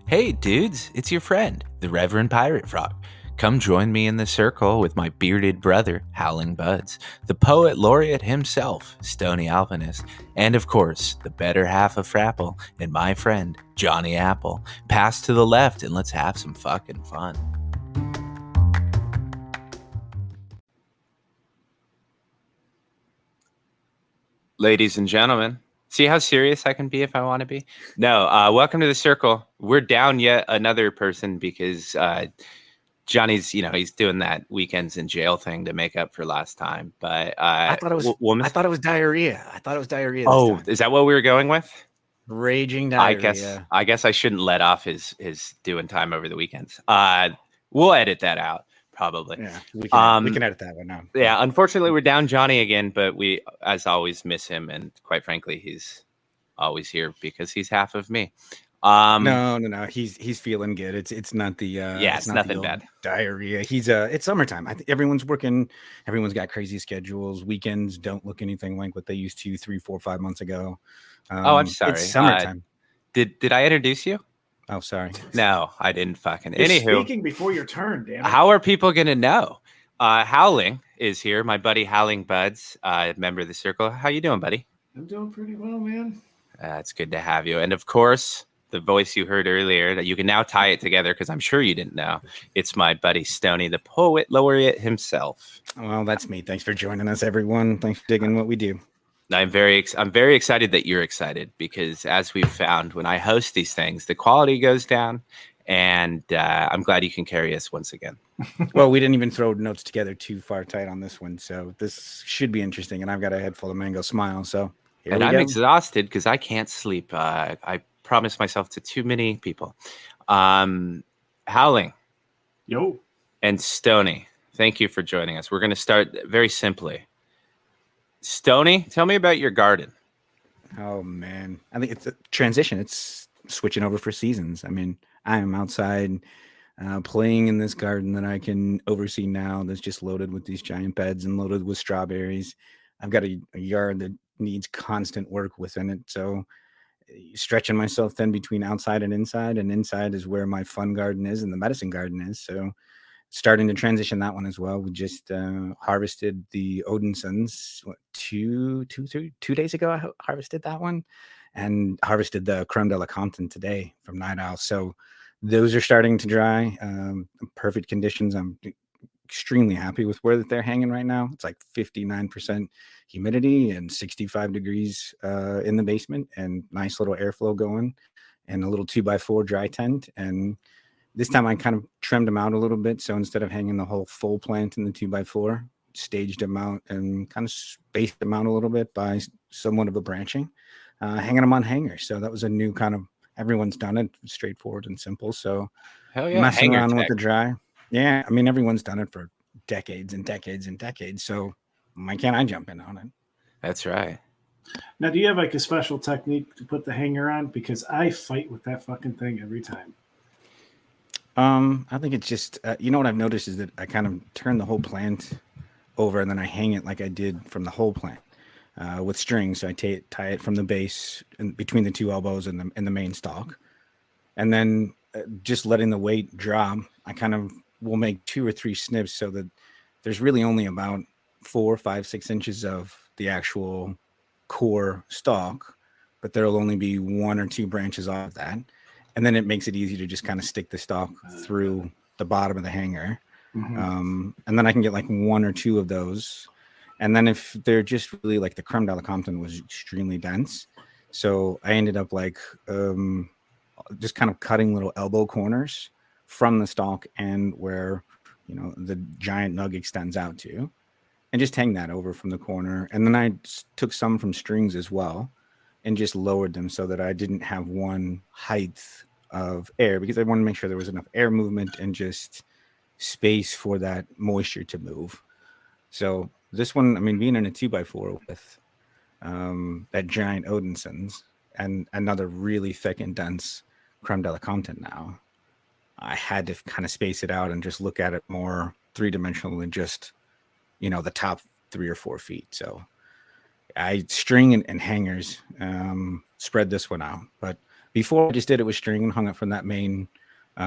Hey dudes, it's your friend, the Reverend Pirate Frog. Come join me in the circle with my bearded brother, Howlingbuds, the poet laureate himself, Stoney Alpinist, and of course, the better half of Frapple and my friend, Johnny Apple. Pass to the left and let's have some fucking fun. Ladies and gentlemen, see how serious I can be if I want to be? No, welcome to the circle. We're down yet another person because Johnny's, he's doing that weekends in jail thing to make up for last time. But I thought it was woman. I thought it was diarrhea. I thought it was diarrhea this Oh, time. is that what we were going with? Raging I guess diarrhea. I guess I shouldn't let off his doing time over the weekends. We'll edit that out probably. Yeah, we can edit that one out. Yeah, unfortunately we're down Johnny again, but we as always miss him, and quite frankly, he's always here because he's half of me. No. He's feeling good. It's not the Yeah, it's not the nothing old bad. diarrhea. It's summertime. I think everyone's working. Everyone's got crazy schedules. Weekends don't look anything like what they used to 3, 4, 5 months ago. Oh, I'm sorry. It's summertime. Did I introduce you? Oh, sorry. No, I didn't fucking. You're Anywho, speaking before your turn, damn it. how are people gonna know? Howling is here, my buddy Howlingbuds, member of the circle. How you doing, buddy? I'm doing pretty well, man. It's good to have you. And of course, the voice you heard earlier that you can now tie it together because I'm sure you didn't know. It's my buddy Stoney, the poet laureate himself. Well, that's me. Thanks for joining us, everyone. Thanks for digging what we do. I'm very excited that you're excited because as we've found, when I host these things, the quality goes down, and I'm glad you can carry us once again. Well, we didn't even throw notes together too far tight on this one, so this should be interesting. And I've got a head full of mango smile, so here and we I'm go. exhausted because I can't sleep. I promised myself to too many people. Howling. Yo. And Stoney, thank you for joining us. We're going to start very simply. Stoney, tell me about your garden. Oh man, I think it's a transition. It's switching over for seasons. I mean, I am outside playing in this garden that I can oversee now. That's just loaded with these giant beds and loaded with strawberries. I've got a yard that needs constant work within it, so stretching myself then between outside and inside is where my fun garden is and the medicine garden is. So starting to transition that one as well. We just harvested the Odinsons 2 days ago. I harvested that one and harvested the creme de la Compton today from Night Owl. So those are starting to dry. Perfect conditions. I'm extremely happy with where that they're hanging right now. It's like 59% humidity and 65 degrees in the basement and nice little airflow going and a little 2x4 dry tent. And this time I kind of trimmed them out a little bit. So instead of hanging the whole full plant in the 2x4, staged them out and kind of spaced them out a little bit by somewhat of a branching, hanging them on hangers. So that was a new kind of, everyone's done it, straightforward and simple. So Hell yeah, messing hanger around tech. with the dry. Yeah, I mean, everyone's done it for decades and decades and decades. So why can't I jump in on it? That's right. Now, do you have like a special technique to put the hanger on? Because I fight with that fucking thing every time. I think it's just you know what I've noticed is that I kind of turn the whole plant over and then I hang it like I did from the whole plant with strings. So I tie it from the base and between the two elbows and the main stalk, and then just letting the weight drop. I kind of will make 2 or 3 snips so that there's really only about 4, 5, 6 inches of the actual core stalk, but there'll only be 1 or 2 branches off that. And then it makes it easy to just kind of stick the stalk through the bottom of the hanger. Mm-hmm. And then I can get like 1 or 2 of those. And then if they're just really like the creme de la Compton was extremely dense. So I ended up like just kind of cutting little elbow corners from the stalk and where, the giant nug extends out to, and just hang that over from the corner. And then I took some from strings as well and just lowered them so that I didn't have one height of air because I wanted to make sure there was enough air movement and just space for that moisture to move. So this one, I mean, being in a 2x4 with that giant Odinsons and another really thick and dense creme de la Compton now, I had to kind of space it out and just look at it more 3-dimensional than just, the top 3 or 4 feet. So I string and hangers spread this one out, but Before I just did it with string and hung it from that main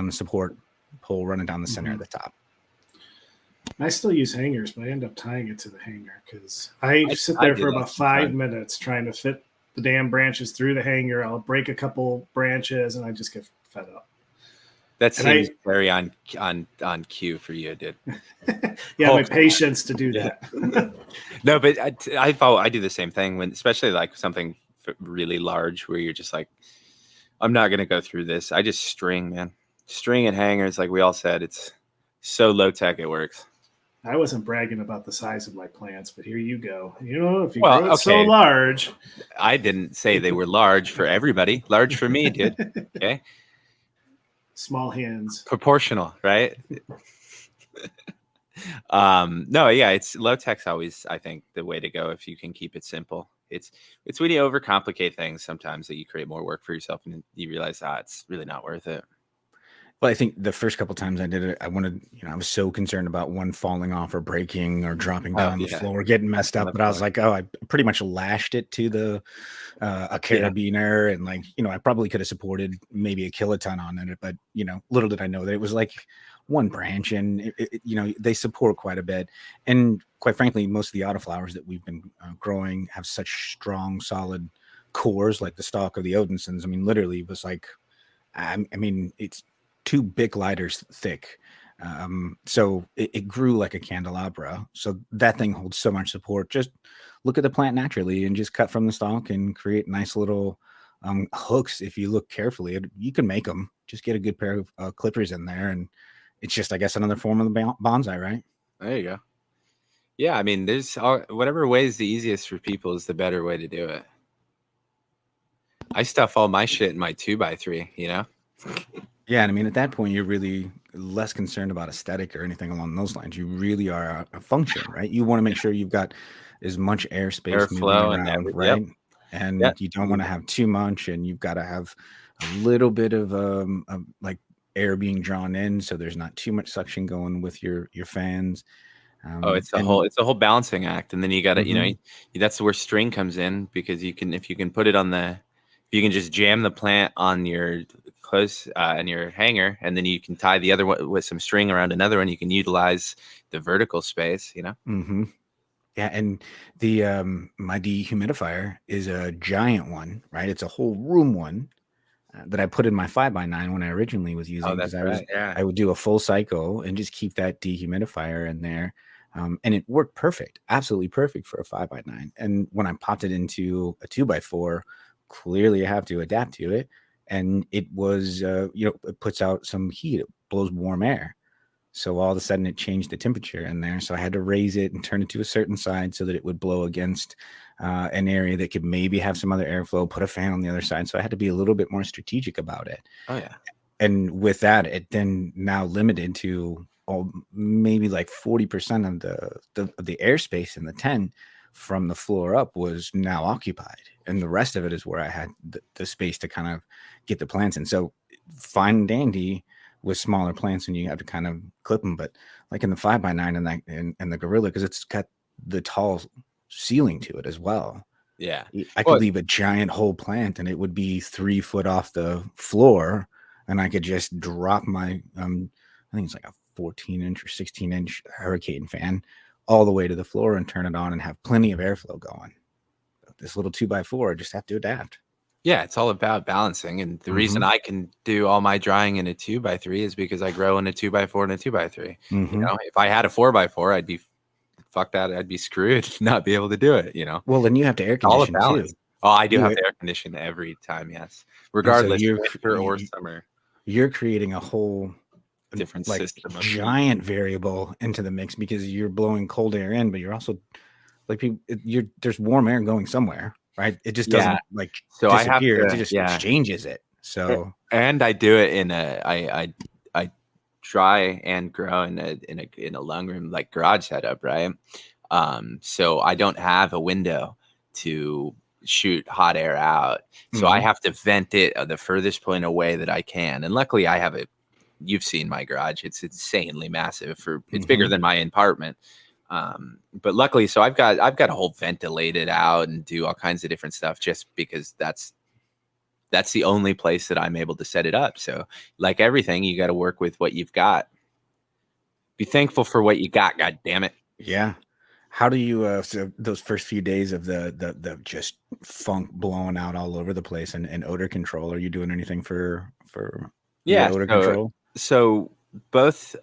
support pole running down the center of the top. I still use hangers, but I end up tying it to the hanger because I sit there for about 5 minutes trying to fit the damn branches through the hanger. I'll break a couple branches and I just get fed up. That seems very on cue for you, dude. Yeah, my patience to do that. No, but I do the same thing when, especially like something really large where you're just like, I'm not going to go through this. I just string, man. String and hangers, like we all said, it's so low tech, it works. I wasn't bragging about the size of my plants, but here you go. You know, if you grow it so large. I didn't say they were large for everybody. Large for me, dude. Okay. Small hands. Proportional, right? No, yeah, it's low tech's always, I think, the way to go if you can keep it simple. It's when you overcomplicate things sometimes that you create more work for yourself and you realize it's really not worth it. Well, I think the first couple times I did it, I was so concerned about one falling off or breaking or dropping down on the floor, getting messed up. But I was like, I pretty much lashed it to a carabiner, and like, I probably could have supported maybe a kiloton on it, but little did I know that it was like one branch, and they support quite a bit. And quite frankly, most of the autoflowers that we've been growing have such strong, solid cores, like the stalk of the Odinsons. I mean, literally, it was like, it's 2 Bic lighters thick. So it grew like a candelabra. So that thing holds so much support. Just look at the plant naturally and just cut from the stalk and create nice little hooks. If you look carefully, you can make them. Just get a good pair of clippers in there, and it's just, I guess, another form of the bonsai, right? There you go. Yeah, I mean, there's whatever way is the easiest for people is the better way to do it. I stuff all my shit in my 2x3, Yeah, and I mean, at that point, you're really less concerned about aesthetic or anything along those lines. You really are a function, right? You want to make sure you've got as much airflow moving around, right? Yep. And you don't want to have too much, and you've got to have a little bit of like air being drawn in, so there's not too much suction going with your fans. It's a whole balancing act, and then you got to, that's where string comes in, because if you can put it you can just jam the plant on your close and your hanger, and then you can tie the other one with some string around another one. You can utilize the vertical space, Mm-hmm. Yeah, and the my dehumidifier is a giant one, right? It's a whole room one that I put in my 5x9 when I originally was using. That's right. I would do a full cycle and just keep that dehumidifier in there. And it worked perfect, absolutely perfect for a 5x9. And when I popped it into a 2x4, clearly I have to adapt to it. And it was, it puts out some heat. It blows warm air. So all of a sudden it changed the temperature in there. So I had to raise it and turn it to a certain side so that it would blow against an area that could maybe have some other airflow, put a fan on the other side. So I had to be a little bit more strategic about it. Oh, yeah. And with that, it then now limited to maybe like 40% of the airspace in the tent from the floor up was now occupied. And the rest of it is where I had the space to kind of get the plants in. So fine and dandy with smaller plants, and you have to kind of clip them. But like in the 5x9 and the Gorilla, because it's got the tall ceiling to it as well. Yeah. I could leave a giant whole plant and it would be 3 foot off the floor, and I could just drop my, I think it's like a 14-inch or 16-inch hurricane fan all the way to the floor and turn it on and have plenty of airflow going. But this little 2x4, I just have to adapt. Yeah, it's all about balancing. And the reason I can do all my drying in a 2x3 is because I grow in a 2x4 and a 2x3. If I had a 4x4, I'd be I'd be screwed, not be able to do it, Well, then you have to air condition too. Oh, I do have to air condition every time, yes. Regardless, so winter or summer. You're creating a whole different system, giant variable into the mix, because you're blowing cold air in, but you're also like there's warm air going somewhere, right? It just doesn't so disappear. It just exchanges it. So and I do it in I dry and grow in a lung room like garage setup, right? So I don't have a window to shoot hot air out, so I have to vent it the furthest point away that I can. And luckily, I have you've seen my garage; it's insanely massive. It's bigger than my apartment. But luckily, so I've got a whole ventilated out and do all kinds of different stuff, just because that's that's the only place that I'm able to set it up. So like everything, you got to work with what you've got. Be thankful for what you got. God damn it. Yeah. How do you so those first few days of the just funk blowing out all over the place and odor control? Are you doing anything for your odor control? So both,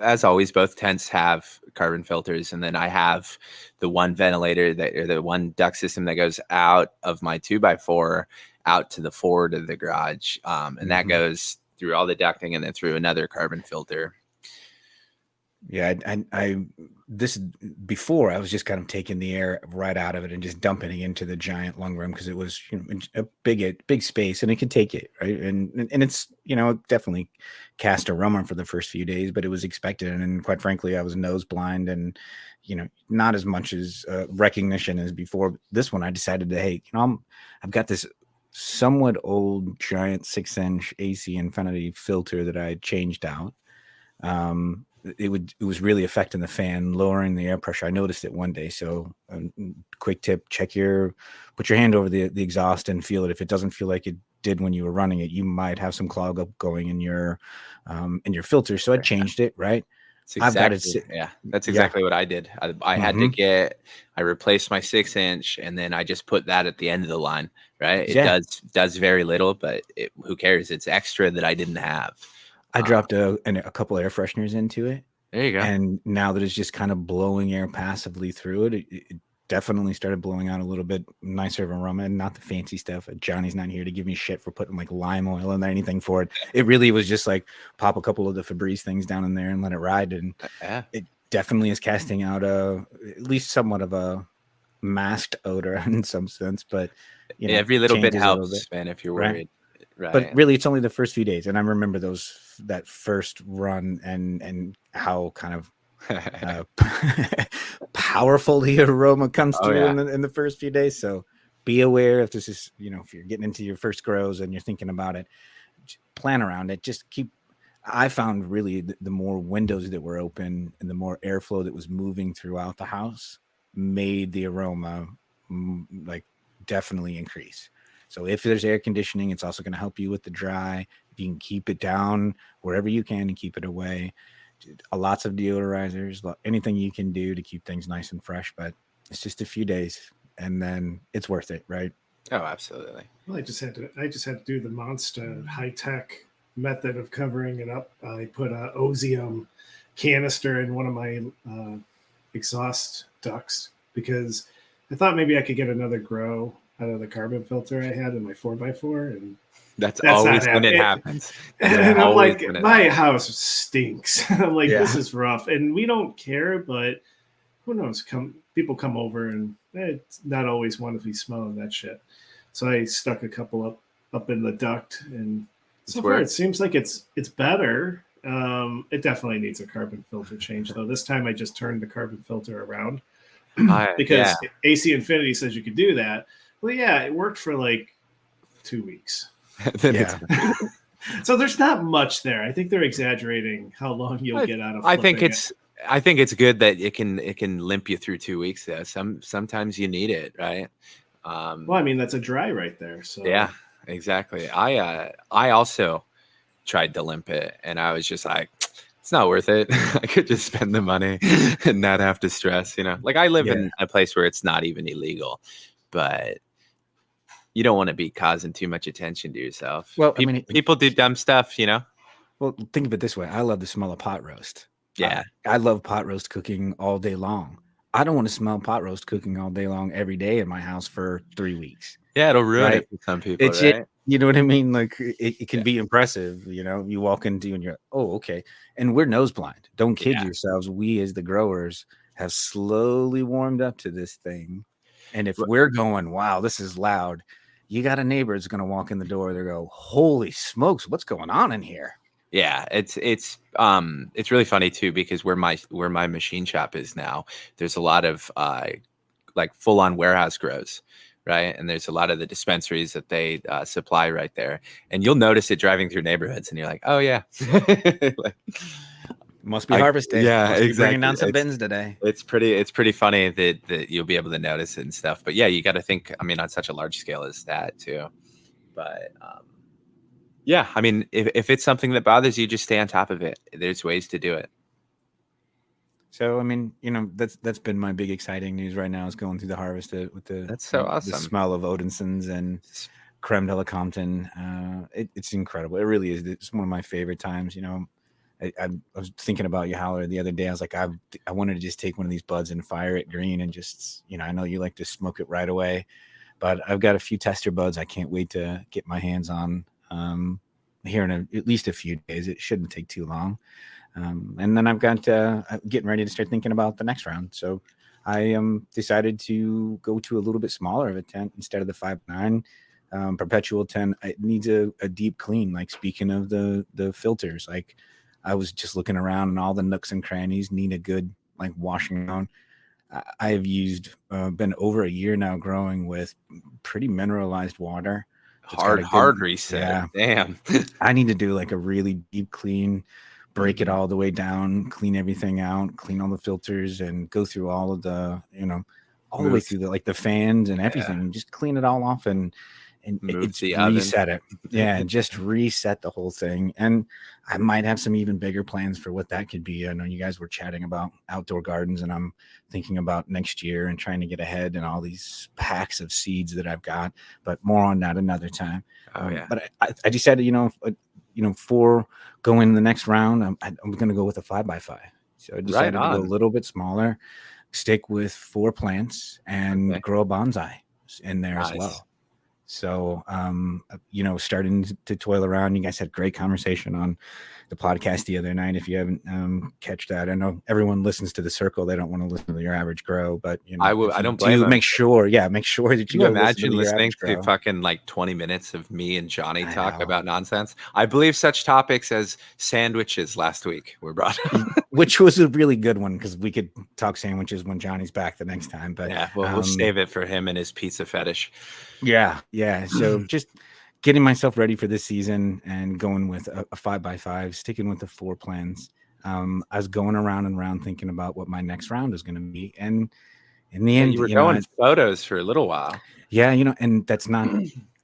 as always, both tents have carbon filters, and then I have the one ventilator or the one duct system that goes out of my 2x4 out to the forward of the garage, and that goes through all the ducting and then through another carbon filter. Yeah, I this before I was just kind of taking the air right out of it and just dumping it into the giant lung room because it was a big space and it could take it, right? And it's definitely cast aroma for the first few days, but it was expected. And quite frankly, I was nose blind and not as much as recognition as before. This one, I decided to I've got this somewhat old giant 6-inch AC Infinity filter that I changed out. It was really affecting the fan, lowering the air pressure. I noticed it one day. So quick tip, put your hand over the exhaust and feel it. If it doesn't feel like it did when you were running it, you might have some clog up going in your filter. So I changed it, right? That's exactly what I did. I had to I replaced my 6-inch and then I just put that at the end of the line, right? It does very little, but who cares? It's extra that I didn't have. I dropped a couple air fresheners into it. There you go. And now that it's just kind of blowing air passively through it, it definitely started blowing out a little bit nicer of aroma and not the fancy stuff. Johnny's not here to give me shit for putting like lime oil in there, anything for it. It really was just like pop a couple of the Febreze things down in there and let it ride. And it definitely is casting out at least somewhat of a masked odor in some sense. But every little bit helps, man, if you're worried. Right. But really, it's only the first few days, and I remember that first run and how kind of powerful the aroma comes through in the first few days. So be aware if this is if you're getting into your first grows and you're thinking about it, plan around it. Just I found really the more windows that were open and the more airflow that was moving throughout the house made the aroma like definitely increase. So if there's air conditioning, it's also going to help you with the dry. If you can keep it down wherever you can and keep it away. Lots of deodorizers, anything you can do to keep things nice and fresh. But it's just a few days and then it's worth it, right? Oh, absolutely. Well, I just had to do the Monster high-tech method of covering it up. I put a Ozium canister in one of my exhaust ducts because I thought maybe I could get another grow out of the carbon filter I had in my 4x4, and that's always when it happens. And I'm like, my house stinks. I'm like, this is rough, and we don't care, but who knows? People come over, and it's not always one to be smelling that shit. So I stuck a couple up in the duct, and so far it seems like it's better. It definitely needs a carbon filter change, though. This time I just turned the carbon filter around because AC Infinity says you could do that. Well, yeah, it worked for like 2 weeks. So there's not much there. I think they're exaggerating how long you'll get out of. I think it's good that it can limp you through 2 weeks. Though sometimes you need it, right? Well, I mean that's a dry right there. So yeah, exactly. I also tried to limp it, and I was just like, it's not worth it. I could just spend the money and not have to stress. Like I live in a place where it's not even illegal, but you don't want to be causing too much attention to yourself. Well, people do dumb stuff, Well, think of it this way. I love the smell of pot roast. Yeah. I love pot roast cooking all day long. I don't want to smell pot roast cooking all day long every day in my house for 3 weeks. Yeah, it'll ruin it for some people, right? You know what I mean? Like it can be impressive. You walk into and you're like, oh, okay. And we're nose blind. Don't kid yourselves. We as the growers have slowly warmed up to this thing. And if we're going, wow, this is loud, you got a neighbor that's going to walk in the door. They go, holy smokes, what's going on in here? Yeah, it's really funny too because where my machine shop is now, there's a lot of like full on warehouse grows, right? And there's a lot of the dispensaries that they supply right there, and you'll notice it driving through neighborhoods, and you're like, oh yeah, must be harvest day. Yeah, must be exactly. Bringing down some bins today. It's pretty funny that you'll be able to notice it and stuff. But yeah, you got to think. I mean, on such a large scale as that too. But yeah, I mean, if it's something that bothers you, just stay on top of it. There's ways to do it. So I mean, that's been my big exciting news right now is going through the harvest with That's so awesome. The smell of Odinsons and creme de la Compton. It's incredible. It really is. It's one of my favorite times. I was thinking about you, Howler, the other day. I was like, I wanted to just take one of these buds and fire it green and just, I know you like to smoke it right away, but I've got a few tester buds I can't wait to get my hands on here in at least a few days. It shouldn't take too long. And then I've got getting ready to start thinking about the next round. So I decided to go to a little bit smaller of a tent instead of the 5.9 perpetual tent. It needs a deep clean. Like speaking of the filters, like I was just looking around and all the nooks and crannies need a good like washing down. I have used been over a year now growing with pretty mineralized water. Hard reset. Yeah. Damn. I need to do like a really deep clean. Break it all the way down, clean everything out, clean all the filters, and go through all of the, all the way through the fans and everything. Yeah. Just clean it all off and it's reset it. Yeah, just reset the whole thing. And I might have some even bigger plans for what that could be. I know you guys were chatting about outdoor gardens, and I'm thinking about next year and trying to get ahead and all these packs of seeds that I've got. But more on that another time. Oh yeah. But I decided, for going the next round, I'm going to go with a 5x5. So I decided to go a little bit smaller, stick with 4 plants, and grow a bonsai in there as well. So, starting to toil around. You guys had great conversation on the podcast the other night. If you haven't catch that, I know everyone listens to the circle. They don't want to listen to your average grow, but I don't blame them. Make sure that you imagine listening to fucking like 20 minutes of me and Johnny talk about nonsense. I believe such topics as sandwiches last week were brought up, which was a really good one because we could talk sandwiches when Johnny's back the next time. But yeah, we'll save it for him and his pizza fetish. Yeah. So just getting myself ready for this season and going with a 5x5, sticking with the 4 plans. I was going around and around thinking about what my next round is going to be. And in the end, you were going photos for a little while. Yeah. And that's not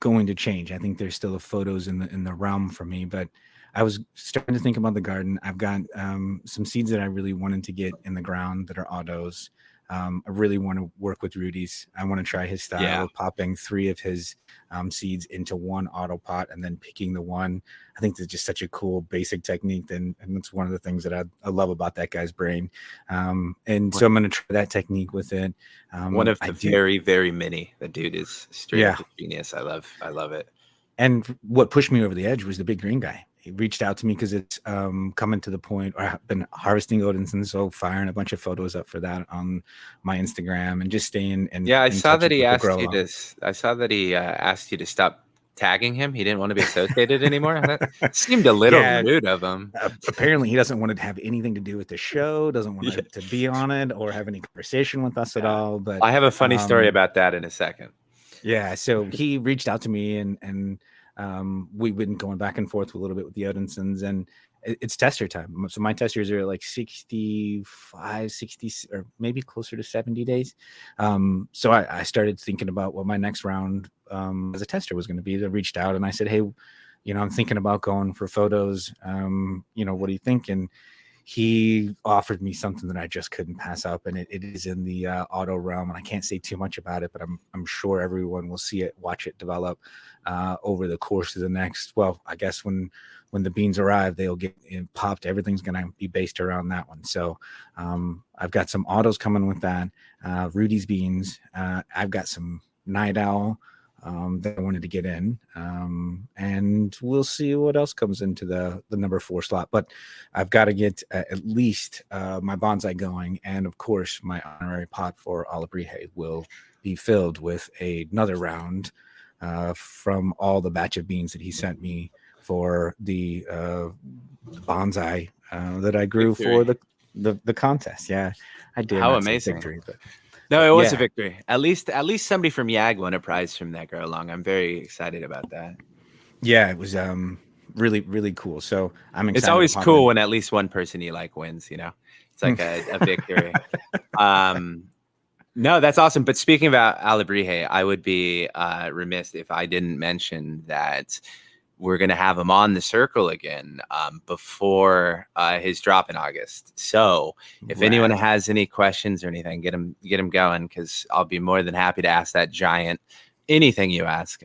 going to change. I think there's still photos in the realm for me, but I was starting to think about the garden. I've got some seeds that I really wanted to get in the ground that are autos. I really want to work with Rudy's. I want to try his style of popping 3 of his seeds into one auto pot and then picking the one. I think that's just such a cool basic technique. And that's one of the things that I love about that guy's brain. So I'm going to try that technique with it. One of the very, very many. The dude is straight up a genius. I love it. And what pushed me over the edge was the big green guy. He reached out to me because it's coming to the point where I've been harvesting Odinsons, so firing a bunch of photos up for that on my Instagram and just staying. And I saw that he asked you to. I saw that he asked you to stop tagging him. He didn't want to be associated anymore. That seemed a little rude of him. Apparently, he doesn't want to have anything to do with the show. Doesn't want to be on it or have any conversation with us at all. But I have a funny story about that in a second. Yeah, so he reached out to me and we've been going back and forth a little bit with the Odinsons, and it's tester time. So my testers are like 65, 60, or maybe closer to 70 days. So I started thinking about what my next round as a tester was going to be. I reached out and I said, hey, I'm thinking about going for photos. What do you think? And he offered me something that I just couldn't pass up, and it is in the auto realm, and I can't say too much about it, but I'm sure everyone will see it, watch it develop over the course of the next. Well, I guess when the beans arrive, they'll get popped. Everything's going to be based around that one. So I've got some autos coming with that. Rudy's beans. I've got some night owl that I wanted to get in, and we'll see what else comes into the number 4 slot. But I've got to get at least my bonsai going, and of course my honorary pot for Alabrije will be filled with another round from all the batch of beans that he sent me for the bonsai that I grew for the contest. Yeah, I did. How amazing! Victory, but no, it was a victory. At least somebody from YAG won a prize from that grow along. I'm very excited about that. Yeah, it was really, really cool. So I'm excited. It's always cool when at least one person you like wins, It's like a victory. No, that's awesome. But speaking about Alebrije, I would be remiss if I didn't mention that we're going to have him on the circle again before his drop in August. So if anyone has any questions or anything, get him going, because I'll be more than happy to ask that giant anything you ask.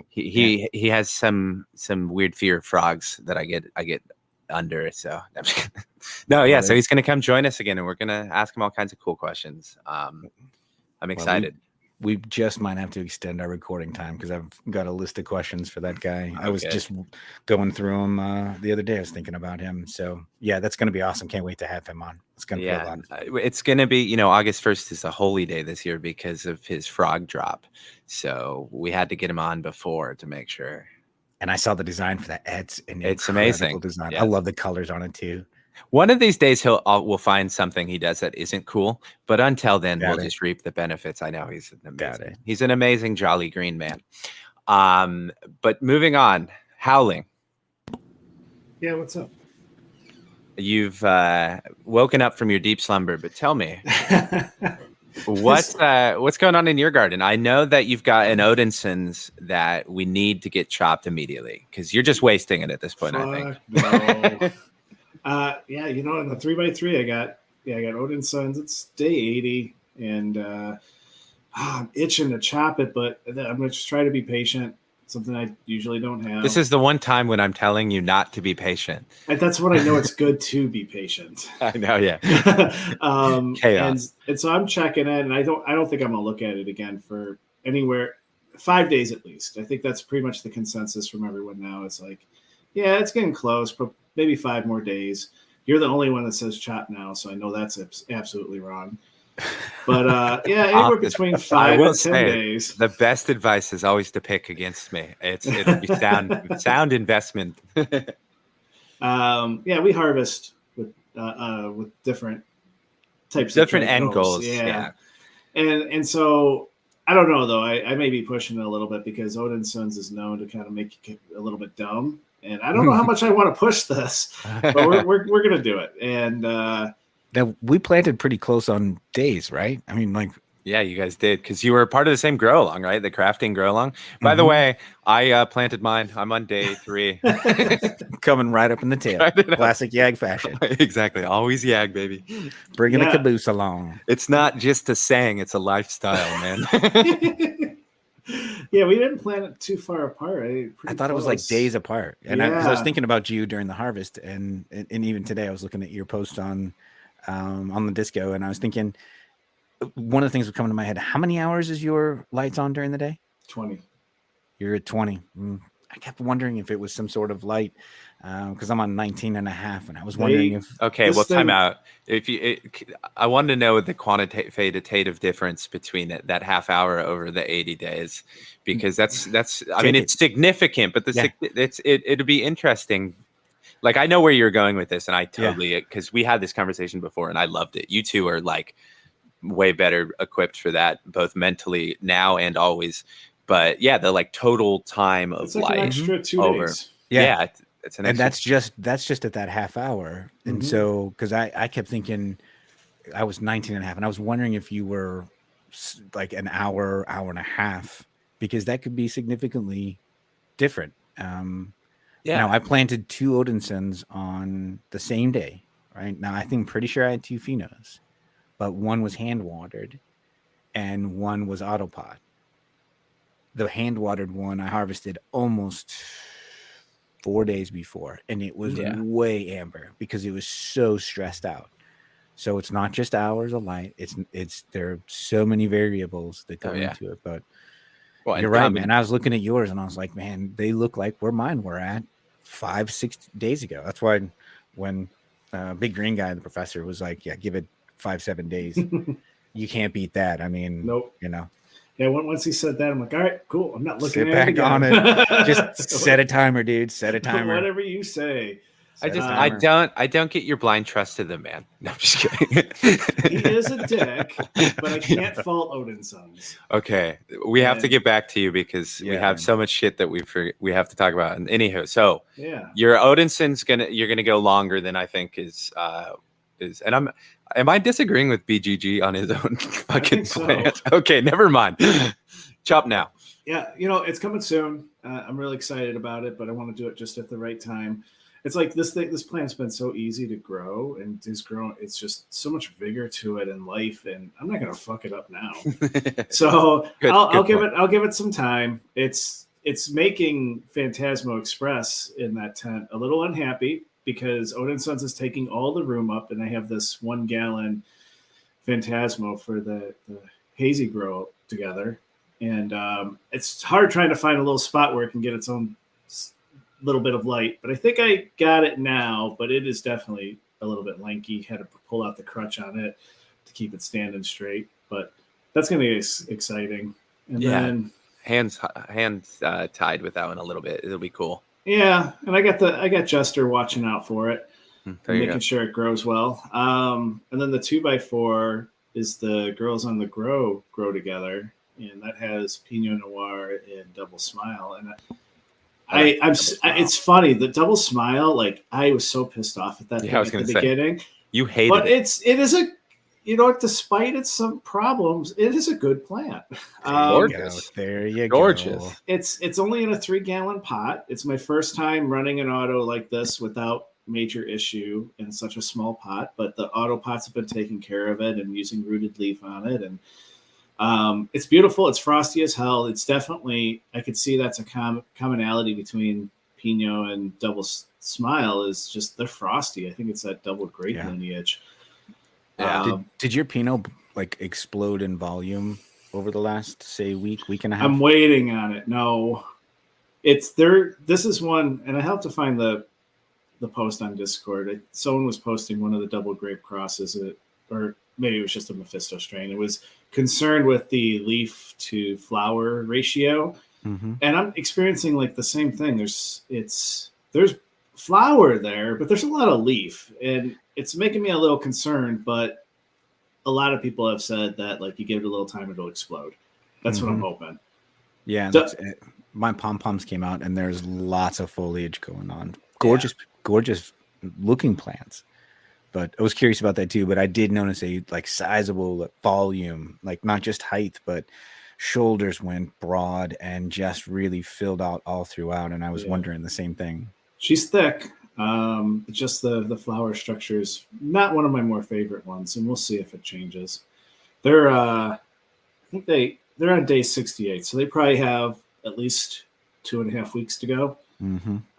He has some weird fear of frogs that I get under. So no, yeah. So he's going to come join us again, and we're going to ask him all kinds of cool questions. I'm excited. We just might have to extend our recording time because I've got a list of questions for that guy. I was just going through them the other day. I was thinking about him. So yeah, that's going to be awesome. Can't wait to have him on. It's going to be a lot. It's going to be, August 1st is a holy day this year because of his frog drop. So we had to get him on before to make sure. And I saw the design for that. It's amazing design. Yes. I love the colors on it too. One of these days we'll find something he does that isn't cool, but until then we'll just reap the benefits. I know he's an amazing jolly green man. But moving on, Howling. Yeah, what's up? You've woken up from your deep slumber, but tell me, what's going on in your garden? I know that you've got an Odinson's that we need to get chopped immediately because you're just wasting it at this point. I think. No. Yeah, in the 3x3, I got Odinson's. It's day 80, and I'm itching to chop it, but I'm gonna just try to be patient. Something I usually don't have. This is the one time when I'm telling you not to be patient. And that's when I know it's good to be patient. I know, yeah. Chaos. And so I'm checking it, and I don't think I'm gonna look at it again for anywhere 5 days at least. I think that's pretty much the consensus from everyone now. It's like, yeah, it's getting close, but maybe 5 more days. You're the only one that says chop now, so I know that's absolutely wrong. But anywhere between 5 and 10 days. The best advice is always to pick against me. It'll be sound investment. We harvest with different types of end goals. Yeah. And so I don't know though. I may be pushing it a little bit because Odinson's is known to kind of make you a little bit dumb. And I don't know how much I want to push this, but we're gonna do it. And now we planted pretty close on days, right? I mean, like, yeah, you guys did because you were part of the same grow along, right? The crafting grow along. By the way, I planted mine. I'm on day 3, coming right up in the tail. Classic Yag fashion. Exactly, always Yag, baby. Bringing the caboose along. It's not just a saying; it's a lifestyle, man. Yeah, we didn't plant it too far apart. I thought it was like days apart. And I was thinking about you during the harvest, and even today I was looking at your post on the disco, and I was thinking one of the things that was coming to my head, how many hours is your lights on during the day? 20. You're at 20. I kept wondering if it was some sort of light because I'm on 19 and a half, and I was wondering if time out. I wanted to know the quantitative difference between that half hour over the 80 days, because that's I mean, it's significant, but it'll be interesting. Like, I know where you're going with this, and I totally, because we had this conversation before and I loved it. You two are like way better equipped for that, both mentally now and always. But yeah, the like total time of light, an extra 2 days. Yeah, it's an extra. And that's just at that half hour. And so, because I kept thinking I was 19 and a half, and I was wondering if you were like an hour and a half, because that could be significantly different. Now I planted 2 Odinsons on the same day, right? Now pretty sure I had 2 phenos, but one was hand watered and one was autopot. The hand watered one I harvested almost 4 days before, and it was way amber because it was so stressed out. So it's not just hours of light. It's there are so many variables that go into it. But you're right, man. I was looking at yours and I was like, man, they look like where mine were at 5-6 days ago. That's why when Big Green Guy, the professor, was like, yeah, give it 5-7 days. You can't beat that. I mean, nope. Yeah, once he said that, I'm like, all right, cool. I'm not looking at it again. On it. Just set a timer, dude. Set a timer. Whatever you say. I don't get your blind trust to them, man. No, I'm just kidding. He is a dick, but I can't fault Odinson's. Okay, we have to get back to you because we have so much shit that we have to talk about. And anywho, so your Odinson's you're gonna go longer than I think is and Am I disagreeing with BGG on his own fucking so. plant? Okay, never mind. Chop now. Yeah, it's coming soon. I'm really excited about it, but I want to do it just at the right time. It's like this plant's been so easy to grow and it's grown. It's just so much vigor to it in life, and I'm not gonna fuck it up now. So I'll give it some time. It's making Phantasmo Express in that tent a little unhappy because Odin Sons is taking all the room up, and I have this 1 gallon Phantasmo for the hazy grow together, and it's hard trying to find a little spot where it can get its own little bit of light, but I think I got it now, but it is definitely a little bit lanky. Had to pull out the crutch on it to keep it standing straight, but that's going to be exciting. And then hands tied with that one a little bit. It'll be cool. Yeah, and I got Jester watching out for it, making sure it grows well. And then the 2x4 is the Girls on the Grow together, and that has Pinot Noir and Double Smile, and it's funny, the Double Smile, like I was so pissed off at that thing at the beginning. You hated but it is a despite its some problems, it is a good plant. Gorgeous. There you Gorgeous. go. It's only in a 3-gallon pot. It's my first time running an auto like this without major issue in such a small pot, but the auto pots have been taking care of it and using rooted leaf on it, and it's beautiful. It's frosty as hell. It's definitely, I could see that's a commonality between Pinot and Double Smile is just they're frosty. I think it's that double grape lineage. Did your Pinot like explode in volume over the last, say, week and a half? I'm waiting on it. No, it's there. This is one, and I have to find the post on Discord. Someone was posting one of the double grape crosses, or maybe it was just a Mephisto strain. It was concerned with the leaf to flower ratio, and I'm experiencing like the same thing. There's flower there, but there's a lot of leaf, and it's making me a little concerned. But a lot of people have said that like you give it a little time, it'll explode. That's what I'm hoping. Yeah, my pom-poms came out, and there's lots of foliage going on. Gorgeous looking plants. But I was curious about that too. But I did notice a like sizable volume, like not just height, but shoulders went broad and just really filled out all throughout. And I was wondering the same thing. She's thick. Just the flower structure is not one of my more favorite ones, and we'll see if it changes. They're I think they're on day 68, so they probably have at least 2.5 weeks to go.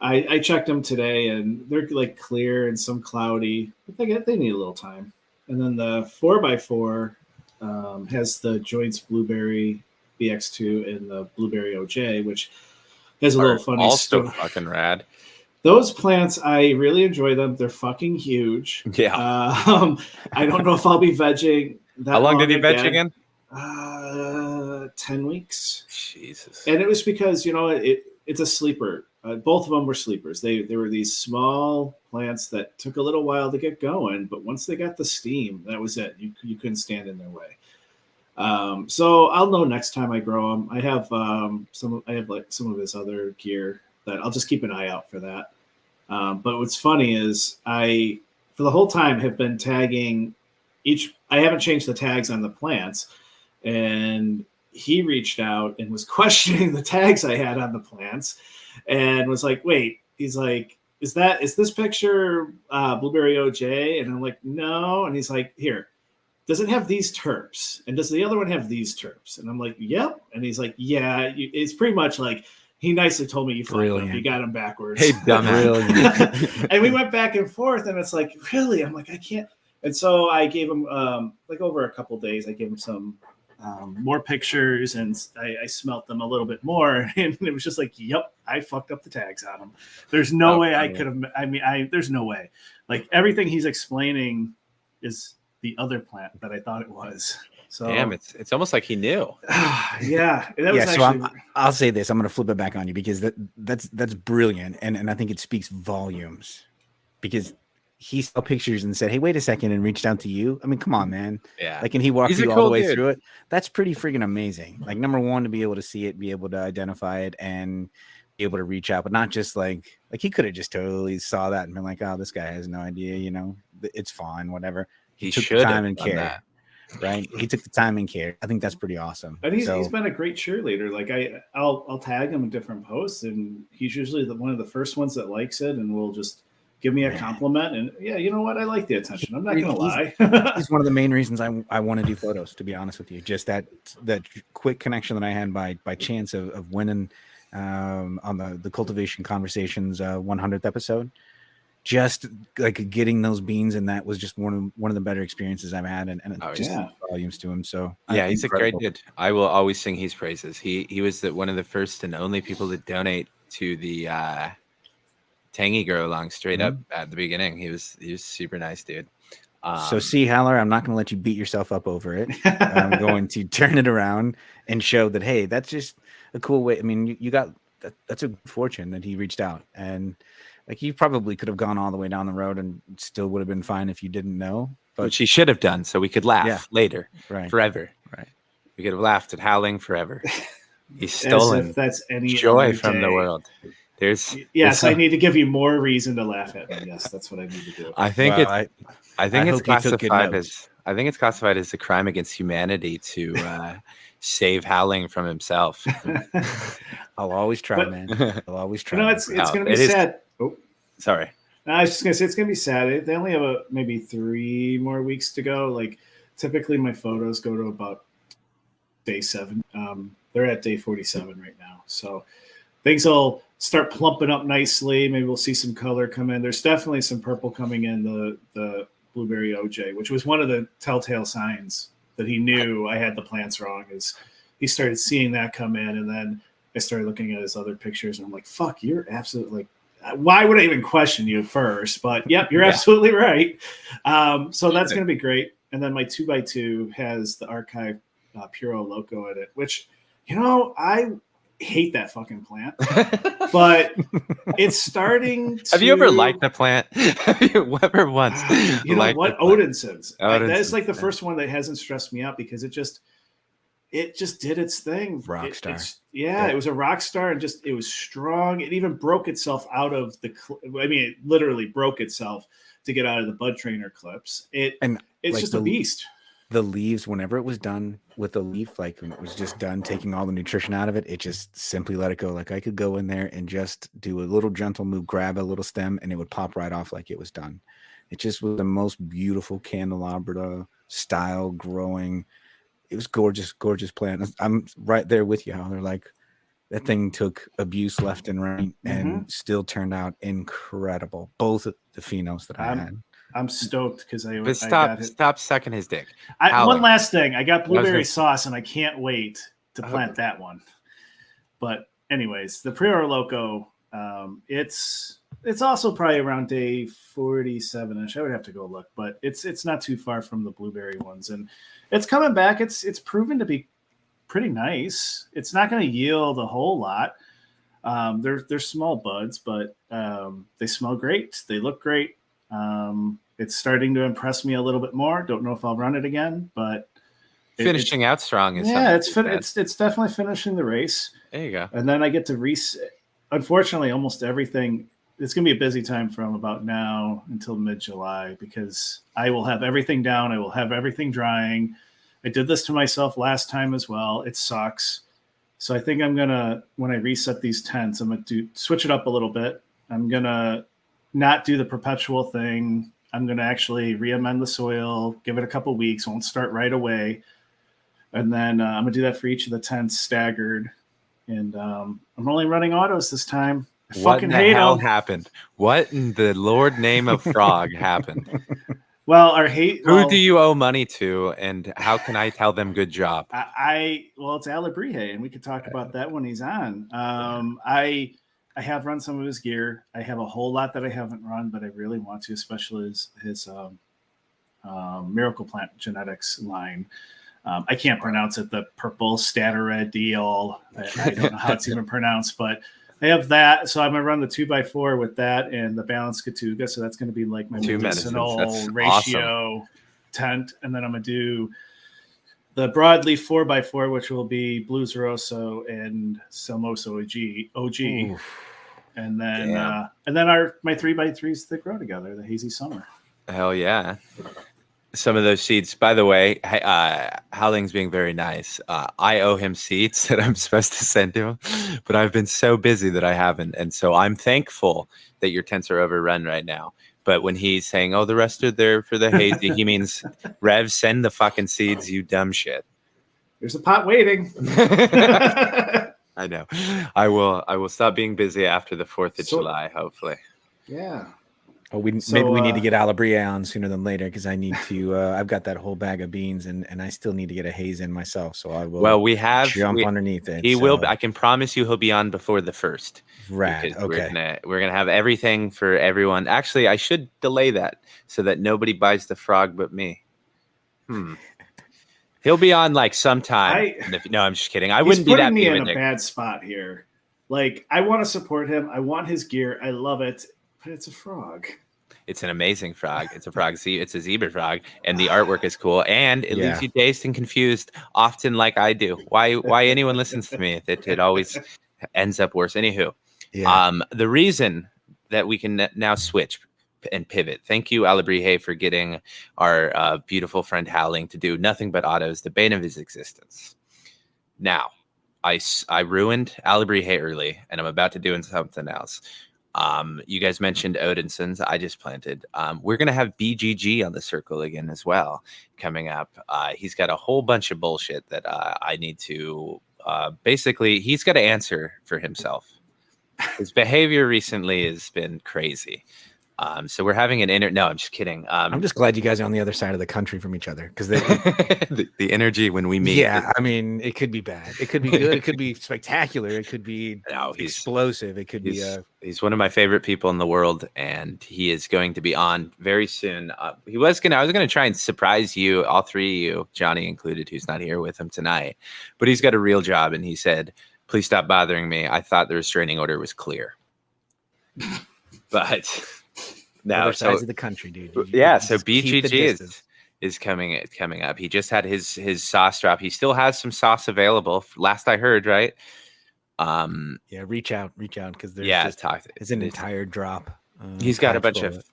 I checked them today, and they're like clear and some cloudy, but they need a little time. And then the 4x4 has the Joints Blueberry BX2 and the Blueberry OJ, which has a little funny also story. Fucking rad. Those plants, I really enjoy them. They're fucking huge. Yeah. I don't know if I'll be vegging that. How long did he veg again? 10 weeks. Jesus. And it was because, it's a sleeper. Both of them were sleepers. They were these small plants that took a little while to get going, but once they got the steam, that was it. You couldn't stand in their way. So I'll know next time I grow them. I have some of his other gear that I'll just keep an eye out for that. But what's funny is I, for the whole time, have been tagging I haven't changed the tags on the plants, and he reached out and was questioning the tags I had on the plants and was like, wait, he's like, is this picture Blueberry OJ? And I'm like, no. And he's like, here, does it have these terps? And does the other one have these terps? And I'm like, yep. And he's like, yeah, it's pretty much like, he nicely told me you fucked up. You got him backwards. Hey, dumbass. And we went back and forth, and it's like, really? I'm like, I can't. And so I gave him, like over a couple days, I gave him some more pictures, and I smelt them a little bit more, and it was just like, yep, I fucked up the tags on them. There's no way I could have. There's no way. Like everything he's explaining is the other plant that I thought it was. So damn, it's almost like he knew. Yeah. So I'll say this. I'm going to flip it back on you because that's brilliant, and I think it speaks volumes because he saw pictures and said, hey, wait a second, and reached out to you. I mean, come on, man. Yeah. Like, and he walked you all the way through it. That's pretty freaking amazing. Like, number one, to be able to see it, be able to identify it, and be able to reach out, but not just like he could have just totally saw that and been like, oh, this guy has no idea, it's fine, whatever. He took the should time have and done care. that. Right? He took the time and care. I think that's pretty awesome. And he's been a great cheerleader. Like I'll tag him in different posts, and he's usually one of the first ones that likes it, and will just give me a compliment. And yeah, you know what? I like the attention. I'm not gonna lie. He's one of the main reasons I want to do photos. To be honest with you, just that quick connection that I had by chance of winning on the Cultivation Conversations 100th episode. Just like getting those beans, and that was just one of the better experiences I've had, and just volumes to him. So yeah, he's incredible. A great dude. I will always sing his praises. He was one of the first and only people to donate to the Tangy Grow along straight up at the beginning. He was super nice, dude. So see, Haller, I'm not going to let you beat yourself up over it. I'm going to turn it around and show that, hey, that's just a cool way. I mean, you got that's a good fortune that he reached out, and like you probably could have gone all the way down the road and still would have been fine if you didn't know. But which he should have done, so we could laugh later, forever. Right. We could have laughed at Howling forever. He's stolen if that's any joy from the world. Yes, I need to give you more reason to laugh at me. Yes, that's what I need to do. I think it's classified as a crime against humanity to save Howling from himself. I'll always try, man. I'll always try. You know, it's going to be sad. Sorry. I was just going to say it's going to be sad. They only have maybe 3 more weeks to go. Like typically my photos go to about day 7. They're at day 47 right now. So things will start plumping up nicely. Maybe we'll see some color come in. There's definitely some purple coming in the Blueberry OJ, which was one of the telltale signs that he knew I had the plants wrong. Is he started seeing that come in, and then I started looking at his other pictures, and I'm like, "Fuck, you're absolutely like, why would I even question you first?" But yep, you're absolutely right. So that's going to be great. And then my 2x2 has the Archive Puro Loco in it, which I hate that fucking plant, but it's starting to... Have you ever liked the plant? Have you ever once? You know what? Odinson's. That's like the first one that hasn't stressed me out because it just did its thing. Rockstar. It was a rock star, and it was strong. It even broke itself out of it literally broke itself to get out of the bud trainer clips. It's like just a beast. The leaves, whenever it was done with the leaf, like when it was just done taking all the nutrition out of it, it just simply let it go. Like I could go in there and just do a little gentle move, grab a little stem, and it would pop right off like it was done. It just was the most beautiful candelabra style growing. It was gorgeous, gorgeous plant. I'm right there with you, Howler. Like that thing took abuse left and right and still turned out incredible. Both of the phenos that I had. I'm stoked because stop sucking his dick. One last thing, I got blueberry sauce, and I can't wait to plant that one. But anyways, the Prior Loco, it's also probably around day 47ish. I would have to go look, but it's not too far from the blueberry ones, and it's coming back. It's proven to be pretty nice. It's not going to yield a whole lot. They're small buds, but they smell great. They look great. It's starting to impress me a little bit more. Don't know if I'll run it again, but finishing out strong is it's definitely finishing the race. There you go. And then I get to unfortunately, almost everything. It's going to be a busy time from about now until mid-July because I will have everything down. I will have everything drying. I did this to myself last time as well. It sucks. So I think I'm gonna, when I reset these tents, I'm gonna switch it up a little bit. I'm gonna not do the perpetual thing. I'm going to actually re-amend the soil, give it a couple weeks. Won't start right away. And then I'm going to do that for each of the tents staggered. And I'm only running autos this time. I fucking hate them. What happened? What in the Lord name of frog happened? Well, who do you owe money to, and how can I tell them good job? It's Alabrije, and we could talk about that when he's on. I have run some of his gear. I have a whole lot that I haven't run, but I really want to, especially his Miracle Plant Genetics line. I can't pronounce it, the purple Statared deal. I don't know how it's even pronounced, but I have that. So I'm going to run the 2x4 with that and the Balanced Katuga. So that's going to be like my medicinal ratio tent. And then I'm going to do the broadleaf 4x4, which will be Blues Rosso and Selmoso OG. Oof. And then my 3x3s that grow together, the Hazy Summer. Hell yeah. some of those seeds. By the way, Howling's being very nice. I owe him seeds that I'm supposed to send to him, but I've been so busy that I haven't. And so I'm thankful that your tents are overrun right now. But when he's saying, "Oh, the rest are there for the hazy," he means, "Rev, send the fucking seeds, you dumb shit." There's a pot waiting. I know. I will stop being busy after the 4th of July, hopefully. Yeah. Oh, maybe we need to get Alabria on sooner than later because I need to. I've got that whole bag of beans, and I still need to get a haze in myself. So I will. Well, we jump underneath it. He will. I can promise you, he'll be on before the 1st. Right. Okay. We're gonna have everything for everyone. Actually, I should delay that so that nobody buys the frog but me. He'll be on like sometime. No, I'm just kidding. I wouldn't be that. He's putting me in a bad spot here. Like, I want to support him. I want his gear. I love it. But it's a frog. It's an amazing frog. It's a frog. It's a zebra frog, and the artwork is cool. And it leaves you dazed and confused, often like I do. Why anyone listens to me? It always ends up worse. Anywho, the reason that we can now switch and pivot. Thank you, Alabrije, for getting our beautiful friend Howling to do nothing but autos, the bane of his existence. Now, I ruined Alabrije early, and I'm about to do something else. You guys mentioned Odinson's. I just planted. We're gonna have BGG on the circle again as well coming up. He's got a whole bunch of bullshit that I need to. Basically, he's got to answer for himself. His behavior recently has been crazy. So we're having an no, I'm just kidding. I'm just glad you guys are on the other side of the country from each other because the energy when we meet. Yeah, I mean, it could be bad. It could be good. It could be spectacular. It could be explosive. It could be. He's one of my favorite people in the world, and he is going to be on very soon. I was gonna try and surprise you, all three of you, Johnny included, who's not here with him tonight, but he's got a real job, and he said, "Please stop bothering me. I thought the restraining order was clear." But. Now, other sides of the country, dude. So BGG is coming up. He just had his sauce drop. He still has some sauce available. Last I heard, right? Yeah, reach out because there's it's an entire drop. He's got a bunch of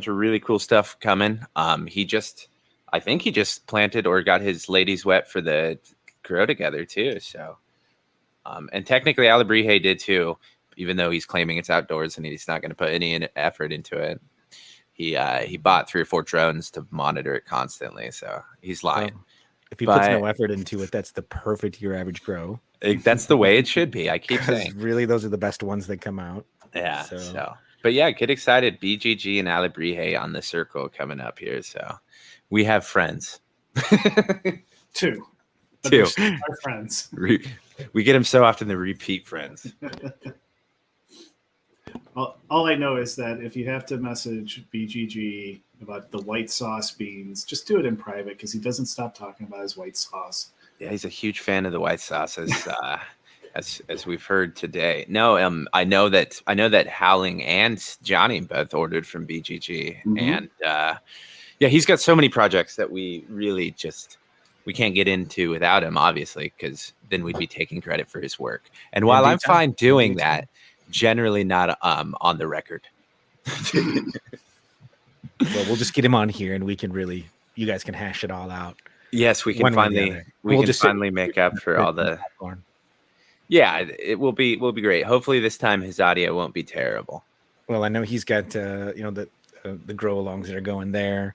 really cool stuff coming. I think he just planted or got his ladies wet for the grow together too. So, and technically Alabrije did too, even though he's claiming it's outdoors and he's not going to put any effort into it. He bought 3 or 4 drones to monitor it constantly, so he's lying. If he puts no effort into it, that's the perfect year average grow. That's the way it should be. I keep saying. Really, those are the best ones that come out. Yeah. So. But yeah, get excited. BGG and Alabrije on the circle coming up here. So we have friends. 2. Two. Our friends. We get them so often they're repeat friends. All I know is that if you have to message BGG about the white sauce beans, just do it in private because he doesn't stop talking about his white sauce. Yeah, he's a huge fan of the white sauce, as we've heard today. No, I know that Howling and Johnny both ordered from BGG, and he's got so many projects that we really we can't get into without him, obviously, because then we'd be taking credit for his work. And while I'm fine doing that. Generally not on the record. Well, we'll just get him on here and we can you guys can hash it all out. Yes, we can finally make up for all the it will be great. Hopefully this time his audio won't be terrible. Well, I know he's got the grow alongs that are going there.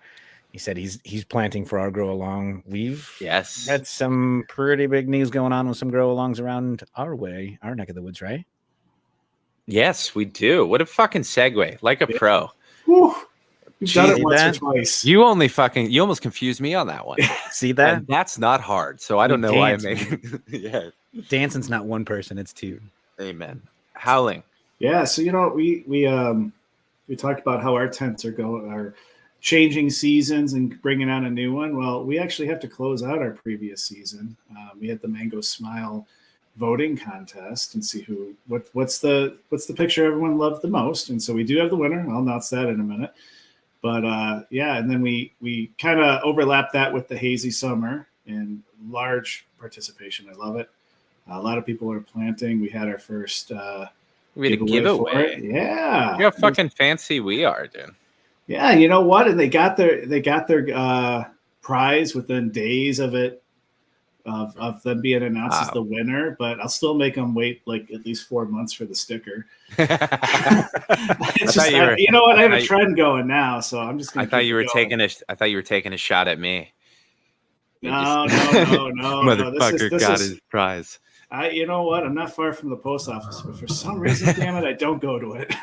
He said he's planting for our grow along. We've had some pretty big news going on with some grow alongs around our neck of the woods, right? Yes, we do. What a fucking segue. Like a pro. Whew. You've done it once or twice. You almost confused me on that one. See that? And that's not hard. So I don't know why I made it. Dancing's not one person, it's 2. Amen. Howling. Yeah, so we talked about how our tents are changing seasons and bringing on a new one. Well, we actually have to close out our previous season. We had the Mango Smile voting contest and see what's the picture everyone loved the most, and so we do have the winner. I'll announce that in a minute, but and then we kind of overlap that with the hazy summer and large participation. I love it. A lot of people are planting. We had our first we had a giveaway. Yeah, look how fucking fancy we are, dude. Yeah, you know what? And they got their prize within days of it. Of them being announced as the winner, but I'll still make them wait like at least 4 months for the sticker. It's just, you know what? I have a trend going now, so I'm just going to. I thought you were taking a shot at me. No. Motherfucker got his prize. You know what? I'm not far from the post office, but for some reason, damn it, I don't go to it.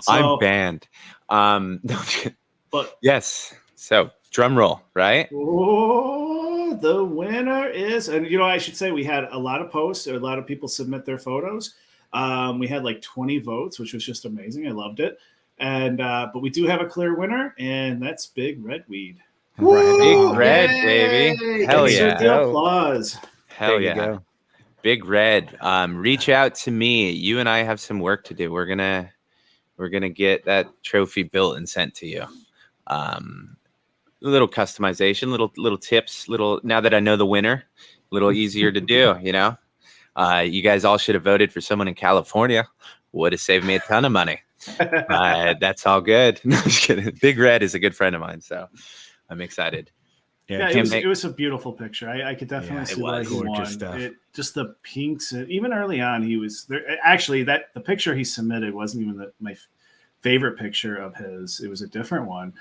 So, I'm banned. But yes. So drum roll, right? Oh, the winner is, and you know, I should say we had a lot of posts, or a lot of people submit their photos. We had like 20 votes, which was just amazing. I loved it. And but we do have a clear winner, and that's Big Red Weed. Big Red, baby. Hell yeah. The applause. Hell yeah. Big Red. Reach out to me. You and I have some work to do. We're gonna get that trophy built and sent to you. A little customization, little tips, now that I know the winner, a little easier to do, you know. You guys all should have voted for someone in California. Would have saved me a ton of money. That's all good. No, just kidding. Big Red is a good friend of mine, so I'm excited. Yeah, it was a beautiful picture. I could definitely see why he won. Just the pinks, even early on, he was there. Actually, the picture he submitted wasn't even my favorite picture of his. It was a different one.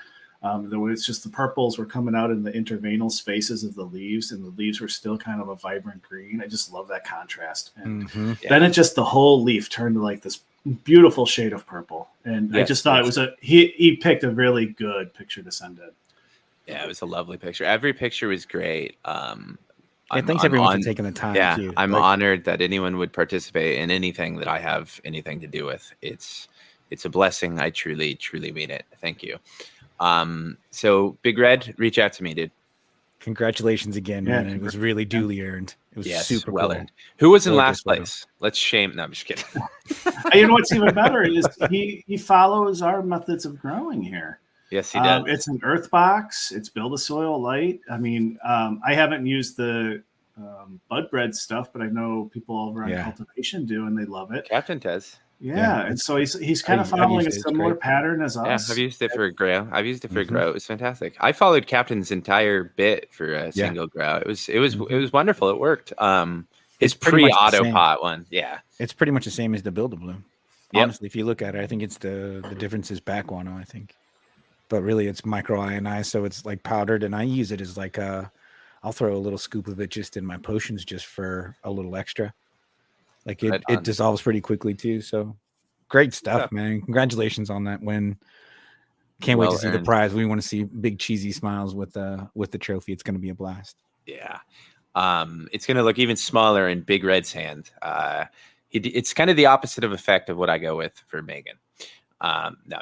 It's just the purples were coming out in the interveinal spaces of the leaves, and the leaves were still kind of a vibrant green. I just love that contrast. And then the whole leaf turned to like this beautiful shade of purple. And I just thought it was he picked a really good picture to send in. Yeah, it was a lovely picture. Every picture was great. Thanks everyone for taking the time. Yeah, too. I'm honored that anyone would participate in anything that I have anything to do with. It's a blessing. I truly, truly mean it. Thank you. So Big Red, reach out to me, dude. Congratulations again, man. It was really duly earned. It was super well earned. Who was in last place? Let's shame. No, I'm just kidding. You know what's even better is he follows our methods of growing here. Yes, he does. It's an earth box. It's build a soil light. I mean, I haven't used the bud bread stuff, but I know people over on cultivation do, and they love it. Captain does. Yeah, and so he's kind of following a similar pattern as us. Yeah, I've used it for a grow. It was fantastic. I followed Captain's entire bit for a single grow. It was wonderful. It worked. It's pre-auto pot one. Yeah, it's pretty much the same as the Build-A-Bloom. Honestly, if you look at it, I think it's the difference is back one. I think, but really it's micro ionized, so it's like powdered, and I use it as like I'll throw a little scoop of it just in my potions just for a little extra. Like it dissolves pretty quickly too. So great stuff, man. Congratulations on that win. Can't wait to see the prize. We want to see big cheesy smiles with the trophy. It's going to be a blast. Yeah. It's going to look even smaller in Big Red's hand. It's kind of the opposite of effect of what I go with for Megan. No.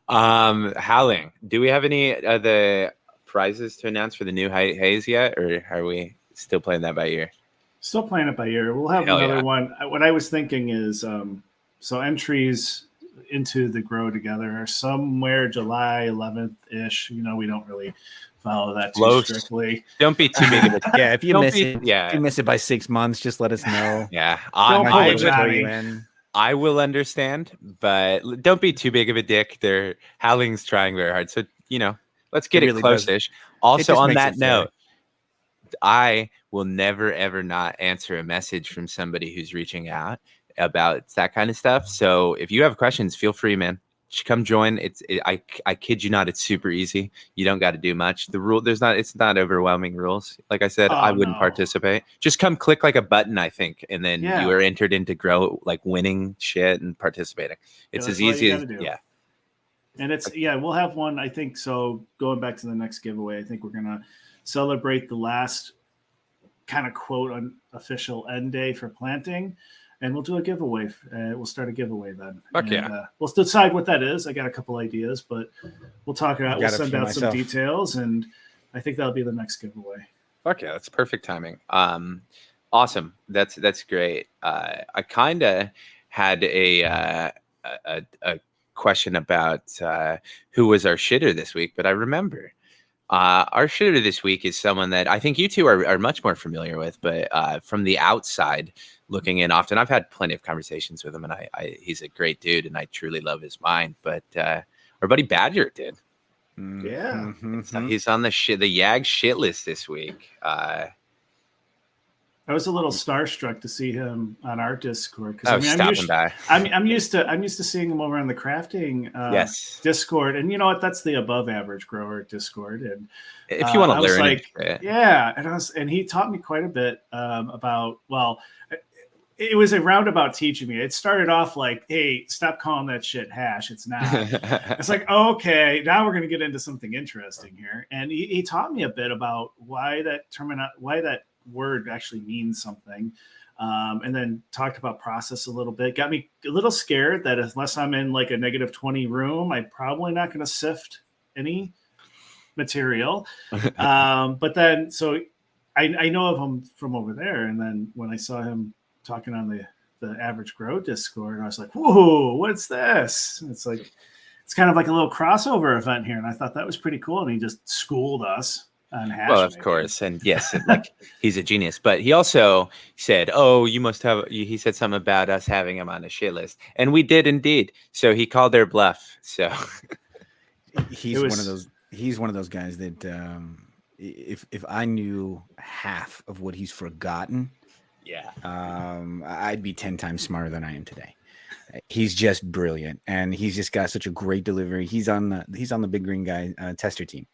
Howling. Do we have any of the prizes to announce for the new haze yet, or are we still playing that by ear? Still playing it by ear. We'll have another one. What I was thinking is, so entries into the grow together are somewhere July 11th-ish. You know, we don't really follow that too strictly. Don't be too big of a if you miss it, if you miss it by 6 months, just let us know. Yeah, I will understand, but don't be too big of a dick. Howling's trying very hard, so you know, let's get it close-ish. Also, on that note, I will never, ever not answer a message from somebody who's reaching out about that kind of stuff. So if you have questions, feel free, man. Come join. I kid you not, it's super easy. You don't got to do much. It's not overwhelming rules. Like I said, I wouldn't participate. Just come click like a button, I think, and then you are entered into grow, like winning shit and participating. It's as easy as And we'll have one, I think. So going back to the next giveaway, I think we're gonna celebrate the last kind of quote unofficial end day for planting, and we'll do a giveaway. We'll start a giveaway then. We'll decide what that is. I got a couple ideas, but we'll talk about. We'll send out some details, and I think that'll be the next giveaway. Fuck yeah, that's perfect timing. Awesome. That's great. I kind of had a question about who was our shitter this week, but I remember. Our shooter this week is someone that I think you two are much more familiar with, but from the outside looking in often, I've had plenty of conversations with him, and he's a great dude, and I truly love his mind. But our buddy Badger did. Yeah. So he's on the YAG shit list this week. I was a little starstruck to see him on our Discord because I'm used to seeing him over on the crafting Discord, and you know what? That's the above average grower Discord. And if you want to learn and he taught me quite a bit about. Well, it was a roundabout teaching me. It started off like, "Hey, stop calling that shit hash. It's not." It's like, okay, now we're going to get into something interesting here, and he taught me a bit about why that word actually means something, and then talked about process a little bit. Got me a little scared that unless I'm in like a -20 room, I'm probably not going to sift any material. But then, so I know of him from over there, and then when I saw him talking on the Average Grow Discord, I was like, whoa, what's this? And it's like, it's kind of like a little crossover event here, and I thought that was pretty cool, and he just schooled us. Well, of course. And yes, like he's a genius. But he also said, oh, you must have, he said something about us having him on a shit list. And we did indeed. So he called their bluff. So he's one of those guys that if I knew half of what he's forgotten, I'd be 10 times smarter than I am today. He's just brilliant. And he's just got such a great delivery. He's on the Big Green Guy tester team.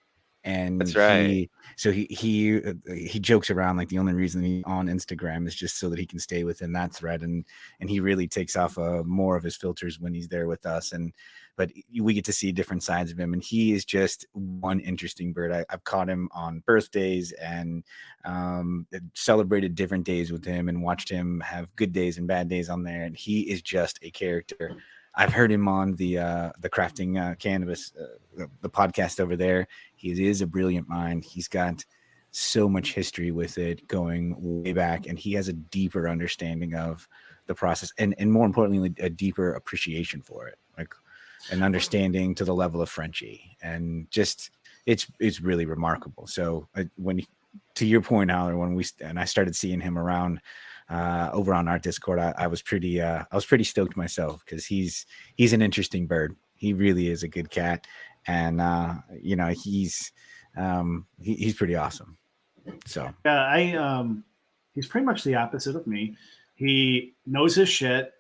And that's right. He jokes around like the only reason he's on Instagram is just so that he can stay within that thread, and he really takes off more of his filters when he's there with us. But we get to see different sides of him, and he is just one interesting bird. I've caught him on birthdays and celebrated different days with him, and watched him have good days and bad days on there. And he is just a character. I've heard him on the crafting cannabis, the podcast over there. He is a brilliant mind. He's got so much history with it going way back, and he has a deeper understanding of the process, and more importantly, a deeper appreciation for it, like an understanding to the level of Frenchie, and just it's really remarkable. So to your point, Howler, when I started seeing him around over on our Discord, I was pretty stoked myself, because he's an interesting bird. He really is a good cat, and he's pretty awesome. So yeah, he's pretty much the opposite of me. He knows his shit.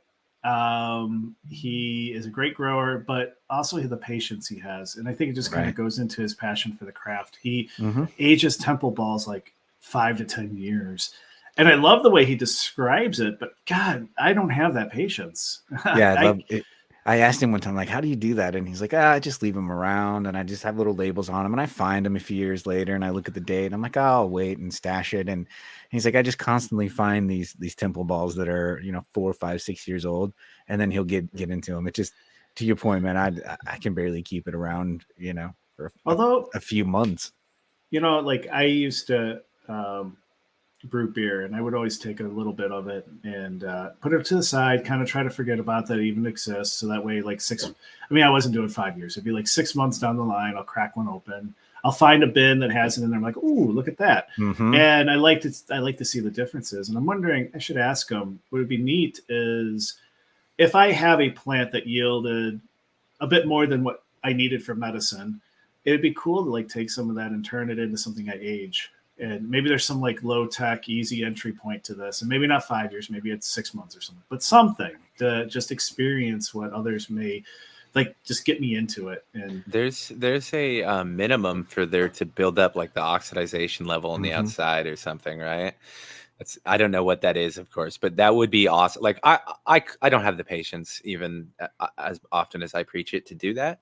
He is a great grower, but also the patience he has, and I think it just kind of goes into his passion for the craft. He ages temple balls like 5 to 10 years. And I love the way he describes it, but God, I don't have that patience. Yeah, I love it. I asked him one time, like, how do you do that? And he's like, I just leave them around, and I just have little labels on them, and I find them a few years later, and I look at the date, and I'm like, I'll wait and stash it. And he's like, I just constantly find these temple balls that are 4, 5, 6 years old, and then he'll get into them. It just, to your point, man, I can barely keep it around, for a few months. Like I used to brew beer, and I would always take a little bit of it and put it to the side, kind of try to forget about that it even exists. So that way, like I wasn't doing 5 years. It'd be like 6 months down the line, I'll crack one open. I'll find a bin that has it in there. I'm like, ooh, look at that. And I like to see the differences. And I'm wondering, I should ask them, what would be neat is if I have a plant that yielded a bit more than what I needed for medicine, it'd be cool to like take some of that and turn it into something I age. And maybe there's some like low tech, easy entry point to this. And maybe not 5 years, maybe it's 6 months or something, but something to just experience what others may like, just get me into it. And there's a minimum for there to build up like the oxidization level on the outside or something, right? I don't know what that is, of course, but that would be awesome. Like I don't have the patience even as often as I preach it to do that.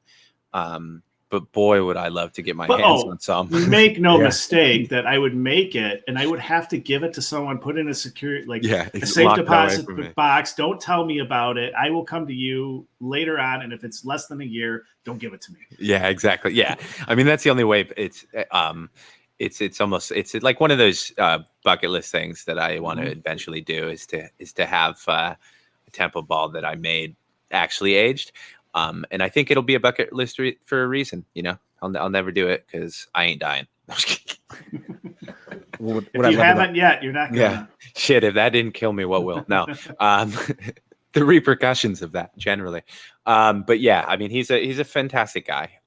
But boy, would I love to get my hands on some. Make no mistake that I would make it, and I would have to give it to someone, put in a security, a safe deposit box. Don't tell me about it. I will come to you later on, and if it's less than a year, don't give it to me. Yeah, exactly. Yeah, I mean that's the only way. It's like one of those bucket list things that I want to eventually do is to have a temple ball that I made actually aged. And I think it'll be a bucket list for a reason, I'll never do it because I ain't dying. If you haven't yet, you're not gonna. Yeah. Shit, if that didn't kill me, what will? No. The repercussions of that generally. But yeah, I mean, he's a fantastic guy.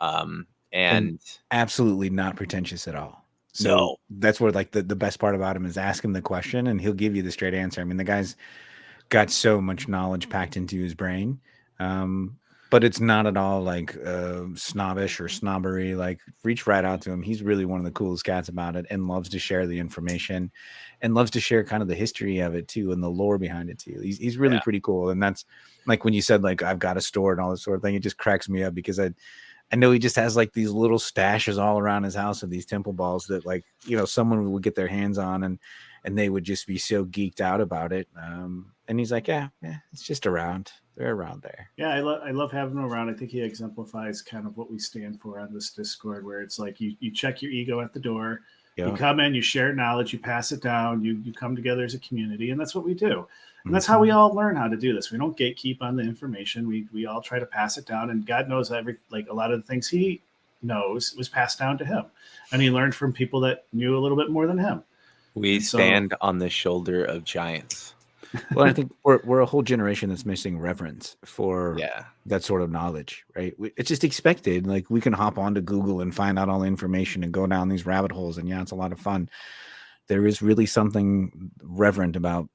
And absolutely not pretentious at all. So no. That's where like the best part about him is ask him the question and he'll give you the straight answer. I mean, the guy's got so much knowledge packed into his brain. But it's not at all like snobbish or snobbery. Like, reach right out to him. He's really one of the coolest cats about it and loves to share the information and loves to share kind of the history of it too and the lore behind it too. He's really pretty cool. And that's like when you said like I've got a store and all this sort of thing, it just cracks me up because I know he just has like these little stashes all around his house of these temple balls that like, you know, someone would get their hands on and they would just be so geeked out about it. And he's like, yeah, it's just around. They're around there. Yeah, I love having him around. I think he exemplifies kind of what we stand for on this Discord, where it's like you check your ego at the door. Yeah. You come in, you share knowledge, you pass it down, you come together as a community, and that's what we do. And that's how we all learn how to do this. We don't gatekeep on the information. We all try to pass it down, and God knows a lot of the things he knows was passed down to him, and he learned from people that knew a little bit more than him. We stand on the shoulder of giants. Well, I think we're a whole generation that's missing reverence for that sort of knowledge, right? It's just expected. Like, we can hop onto Google and find out all the information and go down these rabbit holes, and it's a lot of fun. There is really something reverent about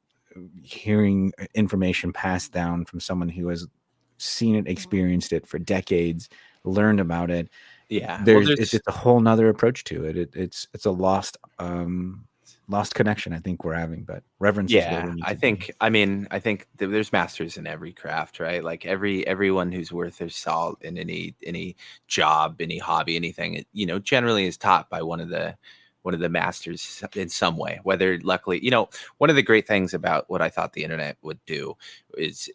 hearing information passed down from someone who has seen it, experienced it for decades, learned about it. Yeah, it's just a whole nother approach to it. It's a lost connection I think we're having, but reverence is where we need to be. I think there's masters in every craft, right? Like everyone who's worth their salt in any job, any hobby, anything, generally is taught by one of the masters in some way. Whether luckily, one of the great things about what I thought the internet would do is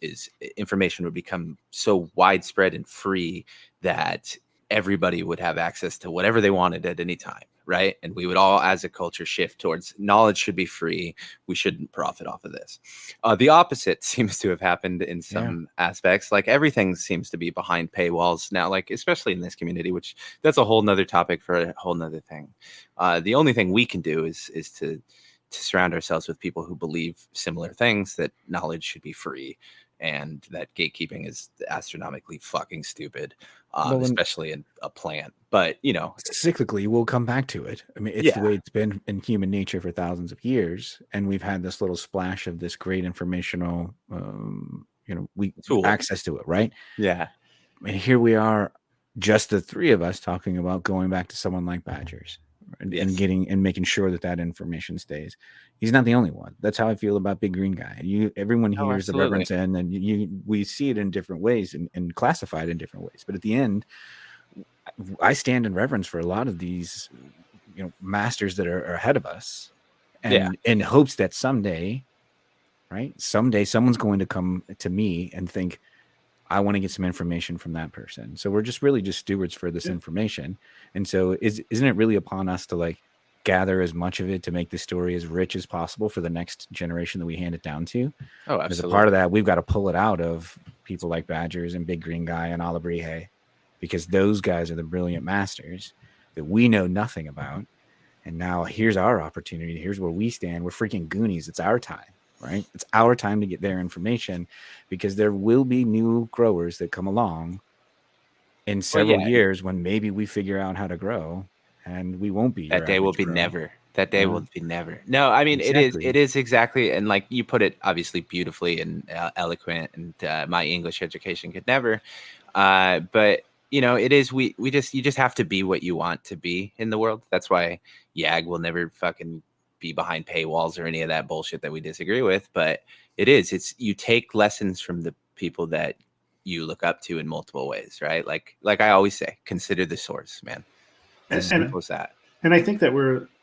information would become so widespread and free that everybody would have access to whatever they wanted at any time, right? And we would all, as a culture, shift towards knowledge should be free. We shouldn't profit off of this. The opposite seems to have happened in some aspects. Like, everything seems to be behind paywalls now, like especially in this community, which that's a whole nother topic for a whole nother thing. The only thing we can do is to surround ourselves with people who believe similar things, that knowledge should be free and that gatekeeping is astronomically fucking stupid, especially in a plant. But, cyclically, we'll come back to it. I mean, it's the way it's been in human nature for thousands of years. And we've had this little splash of this great informational, access to it, right? Yeah. And here we are, just the three of us, talking about going back to someone like Badgers and getting and making sure that information stays. He's not the only one. That's how I feel about Big Green Guy. Everyone hears the reverence, and we see it in different ways and classified in different ways. But at the end, I stand in reverence for a lot of these, masters that are ahead of us, and in hopes that someday someone's going to come to me and think, I want to get some information from that person. So we're just stewards for this information. And so isn't it really upon us to gather as much of it to make the story as rich as possible for the next generation that we hand it down to? Oh, absolutely. As a part of that, we've got to pull it out of people like Badgers and Big Green Guy and Alabrije, because those guys are the brilliant masters that we know nothing about. And now here's our opportunity. Here's where we stand. We're freaking Goonies. It's our time. Right? It's our time to get their information, because there will be new growers that come along in several years when maybe we figure out how to grow, and we won't be. That day will be never. That day will be never. No, I mean, it is exactly. And like you put it obviously beautifully and eloquent, and my English education could never. But it is, you just have to be what you want to be in the world. That's why YAG will never fucking be behind paywalls or any of that bullshit that we disagree with. But it's you take lessons from the people that you look up to in multiple ways, right? Like I always say, consider the source, man. As simple as that. And I think that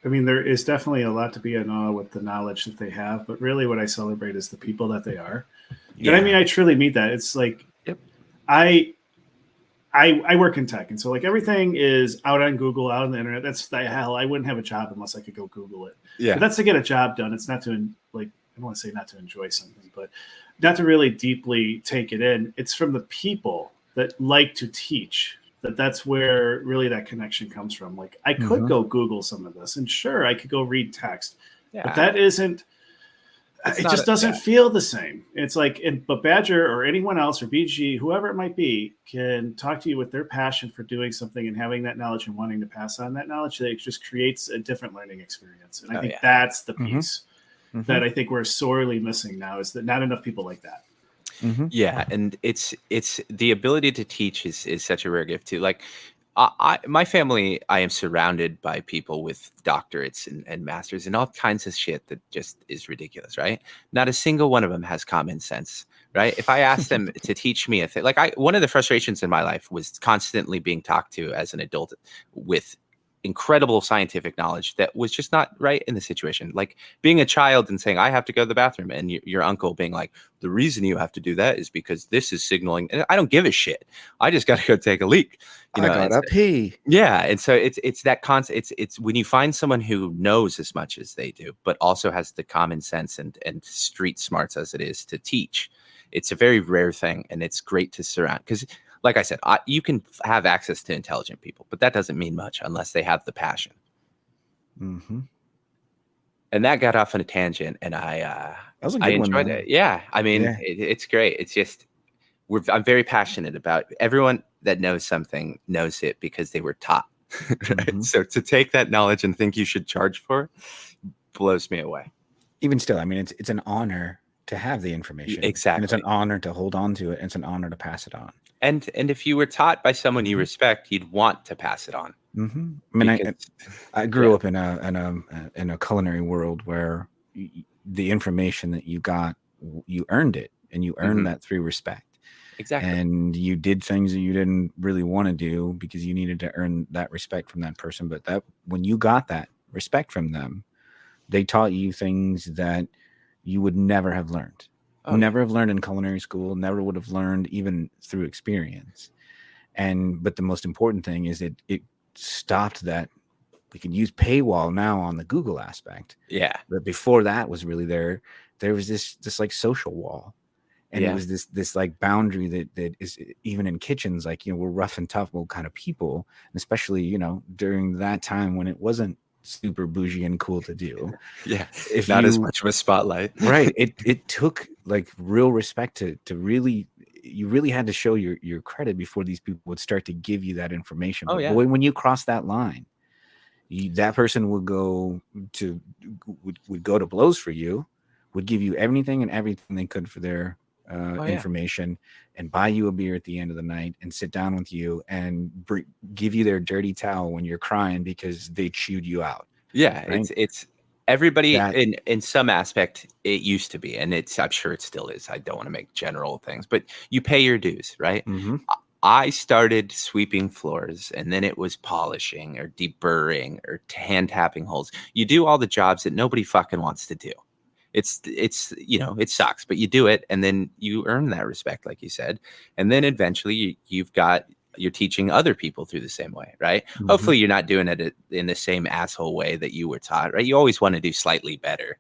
there is definitely a lot to be in awe with the knowledge that they have, but really what I celebrate is the people that they are. Yeah. And I truly mean that. It's like, I work in tech, and so everything is out on Google, out on the internet. That's the hell. I wouldn't have a job unless I could go Google it. Yeah, but that's to get a job done. It's not to I don't want to say not to enjoy something, but not to really deeply take it in. It's from the people that like to teach That's where really that connection comes from. Like I could go Google some of this, and sure, I could go read text, but that isn't. It just doesn't feel the same. It's like, but Badger or anyone else or BG, whoever it might be, can talk to you with their passion for doing something and having that knowledge and wanting to pass on that knowledge. That it just creates a different learning experience. And I think that's the piece that I think we're sorely missing now, is that not enough people like that. Yeah, and it's the ability to teach is such a rare gift too. Like my family, I am surrounded by people with doctorates and masters and all kinds of shit that just is ridiculous, right? Not a single one of them has common sense, right? If I asked them to teach me a thing, one of the frustrations in my life was constantly being talked to as an adult with incredible scientific knowledge that was just not right in the situation. Like being a child and saying, I have to go to the bathroom, and your uncle being like, the reason you have to do that is because this is signaling. And I don't give a shit. I just got to go take a leak. I gotta pee. Yeah. And so it's that concept. It's when you find someone who knows as much as they do, but also has the common sense and street smarts as it is to teach. It's a very rare thing, and it's great to surround, because like I said, you can have access to intelligent people, but that doesn't mean much unless they have the passion. And that got off on a tangent, and I enjoyed it. Yeah, I mean, it's great. It's just I'm very passionate about everyone that knows something knows it because they were taught. Right? So to take that knowledge and think you should charge for it blows me away. Even still, I mean, it's an honor to have the information. Exactly. And it's an honor to hold on to it. And it's an honor to pass it on. And if you were taught by someone you respect, you'd want to pass it on. I mean, I grew up in a culinary world where the information that you got, you earned it, and you earned that through respect. Exactly. And you did things that you didn't really want to do because you needed to earn that respect from that person. But that when you got that respect from them, they taught you things that you would never have learned. Never have learned in culinary school, never would have learned even through experience. But the most important thing is it stopped that. We can use paywall now on the Google aspect. Yeah. But before that was really there was this like social wall. And it was this like boundary that is even in kitchens, like, we're rough and tough kind of people, and especially, during that time when it wasn't super bougie and cool to do. Yeah. If not as much of a spotlight. Right. It took like real respect to really, you really had to show your credit before these people would start to give you that information. But when you cross that line, that person would go to blows for you, would give you everything they could for their information, and buy you a beer at the end of the night and sit down with you and give you their dirty towel when you're crying because they chewed you out. Yeah, right? It's everybody in some aspect. It used to be, and I'm sure it still is. I don't want to make general things, but you pay your dues, right? I started sweeping floors, and then it was polishing or deburring or hand tapping holes. You do all the jobs that nobody fucking wants to do. It's it sucks, but you do it, and then you earn that respect, like you said, and then eventually you're teaching other people through the same way, right? Hopefully you're not doing it in the same asshole way that you were taught, right? You always want to do slightly better,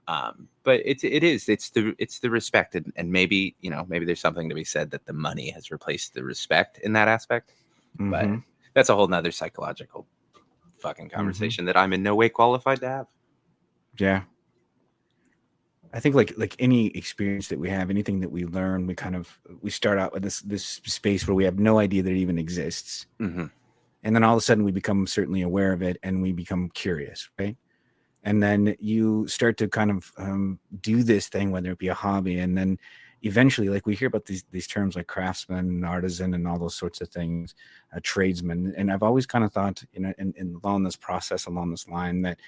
but it's the respect, and maybe there's something to be said that the money has replaced the respect in that aspect, but that's a whole nother psychological fucking conversation that I'm in no way qualified to have. Yeah. I think like any experience that we have, anything that we learn, we start out with this space where we have no idea that it even exists. And then all of a sudden we become certainly aware of it, and we become curious, right? And then you start to kind of do this thing, whether it be a hobby, and then eventually, like we hear about these terms like craftsman, artisan, and all those sorts of things, a tradesman. And I've always kind of thought, along this process, along this line, that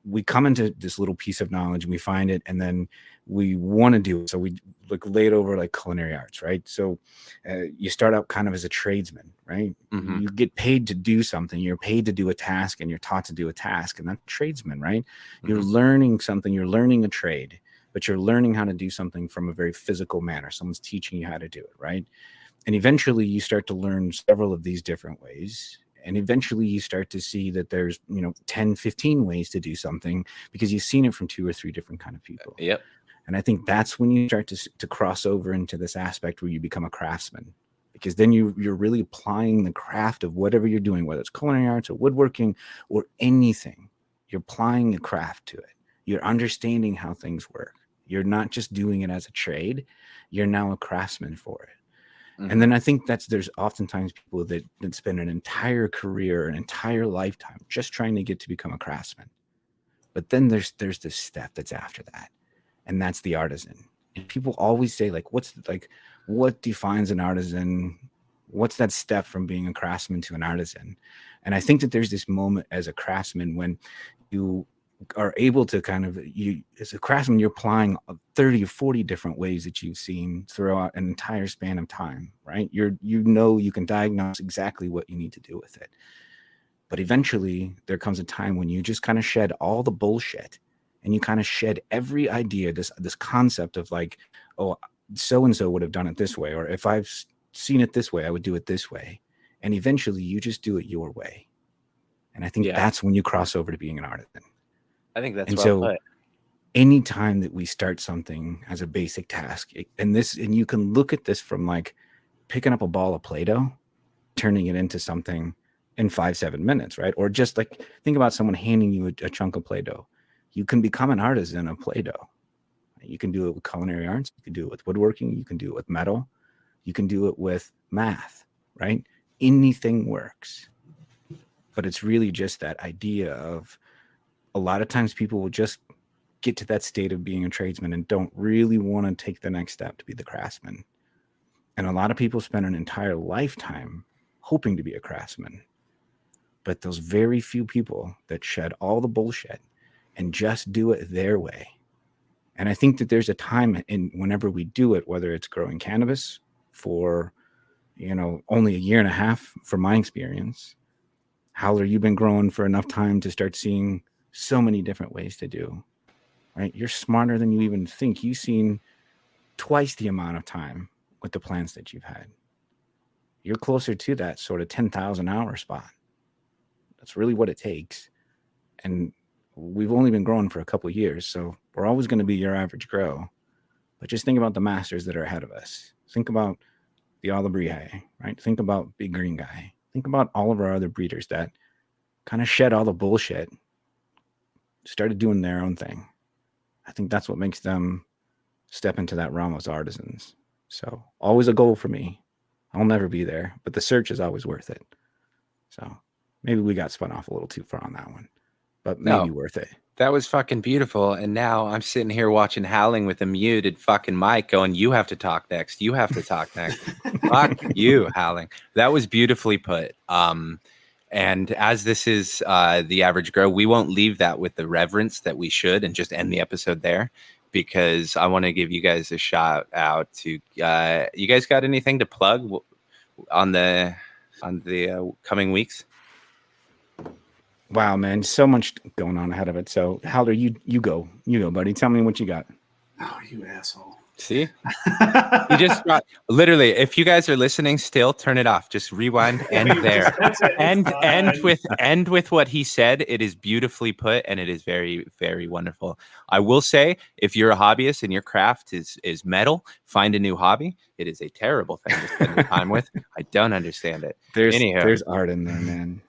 we come into this little piece of knowledge, and we find it, and then we want to do it. So we lay it over like culinary arts, right? So you start out kind of as a tradesman, right? You get paid to do something. You're paid to do a task, and you're taught to do a task, and that's tradesman, right? You're learning something. You're learning a trade, but you're learning how to do something from a very physical manner. Someone's teaching you how to do it, right? And eventually you start to learn several of these different ways. And eventually you start to see that there's, 10, 15 ways to do something because you've seen it from 2 or 3 different kind of people. Yep. And I think that's when you start to cross over into this aspect where you become a craftsman, because then you're really applying the craft of whatever you're doing, whether it's culinary arts or woodworking or anything. You're applying the craft to it. You're understanding how things work. You're not just doing it as a trade. You're now a craftsman for it. Mm-hmm. And then I think there's oftentimes people that spend an entire career, an entire lifetime just trying to get to become a craftsman. But then there's this step that's after that, and that's the artisan. And people always say, like, what defines an artisan? What's that step from being a craftsman to an artisan? And I think that there's this moment as a craftsman when you are able to as a craftsman, you're applying 30 or 40 different ways that you've seen throughout an entire span of time, right? You can diagnose exactly what you need to do with it. But eventually there comes a time when you just kind of shed all the bullshit and you kind of shed every idea, this concept of like, oh, so-and-so would have done it this way, or if I've seen it this way, I would do it this way. And eventually you just do it your way. And I think that's when you cross over to being an artisan. I think that's put. Anytime that we start something as a basic task, and you can look at this from like picking up a ball of Play-Doh, turning it into something in 5-7 minutes, right? Or just like think about someone handing you a chunk of Play-Doh. You can become an artisan of Play-Doh. You can do it with culinary arts. You can do it with woodworking. You can do it with metal. You can do it with math, right? Anything works. But it's really just that idea of a lot of times people will just get to that state of being a tradesman and don't really want to take the next step to be the craftsman. And a lot of people spend an entire lifetime hoping to be a craftsman. But those very few people that shed all the bullshit and just do it their way. And I think that there's a time in whenever we do it, whether it's growing cannabis for, only a year and a half from my experience. Howler, you've been growing for enough time to start seeing so many different ways to do, right? You're smarter than you even think. You've seen twice the amount of time with the plants that you've had. You're closer to that sort of 10,000 hour spot. That's really what it takes. And we've only been growing for a couple of years, so we're always going to be your average grow. But just think about the masters that are ahead of us. Think about the Olibrier, right? Think about Big Green Guy. Think about all of our other breeders that kind of shed all the bullshit, started doing their own thing. I think that's what makes them step into that realm as artisans. So always a goal for me. I'll never be there, but the search is always worth it. So maybe we got spun off a little too far on that one, but maybe worth it. That was fucking beautiful. And now I'm sitting here watching Howling with a muted fucking mic going, you have to talk next. You have to talk next. Fuck you, Howling. That was beautifully put. And as this is the average grow, we won't leave that with the reverence that we should and just end the episode there, because I want to give you guys a shout out to you guys got anything to plug on the coming weeks? Wow, man, so much going on ahead of it. So Howler, you go, buddy. Tell me what you got. Oh, you asshole. See, you just literally, if you guys are listening still, turn it off. Just rewind and there. End with what he said. It is beautifully put, and it is very, very wonderful. I will say, if you're a hobbyist and your craft is metal, find a new hobby. It is a terrible thing to spend your time with. I don't understand it. There's art in there, man.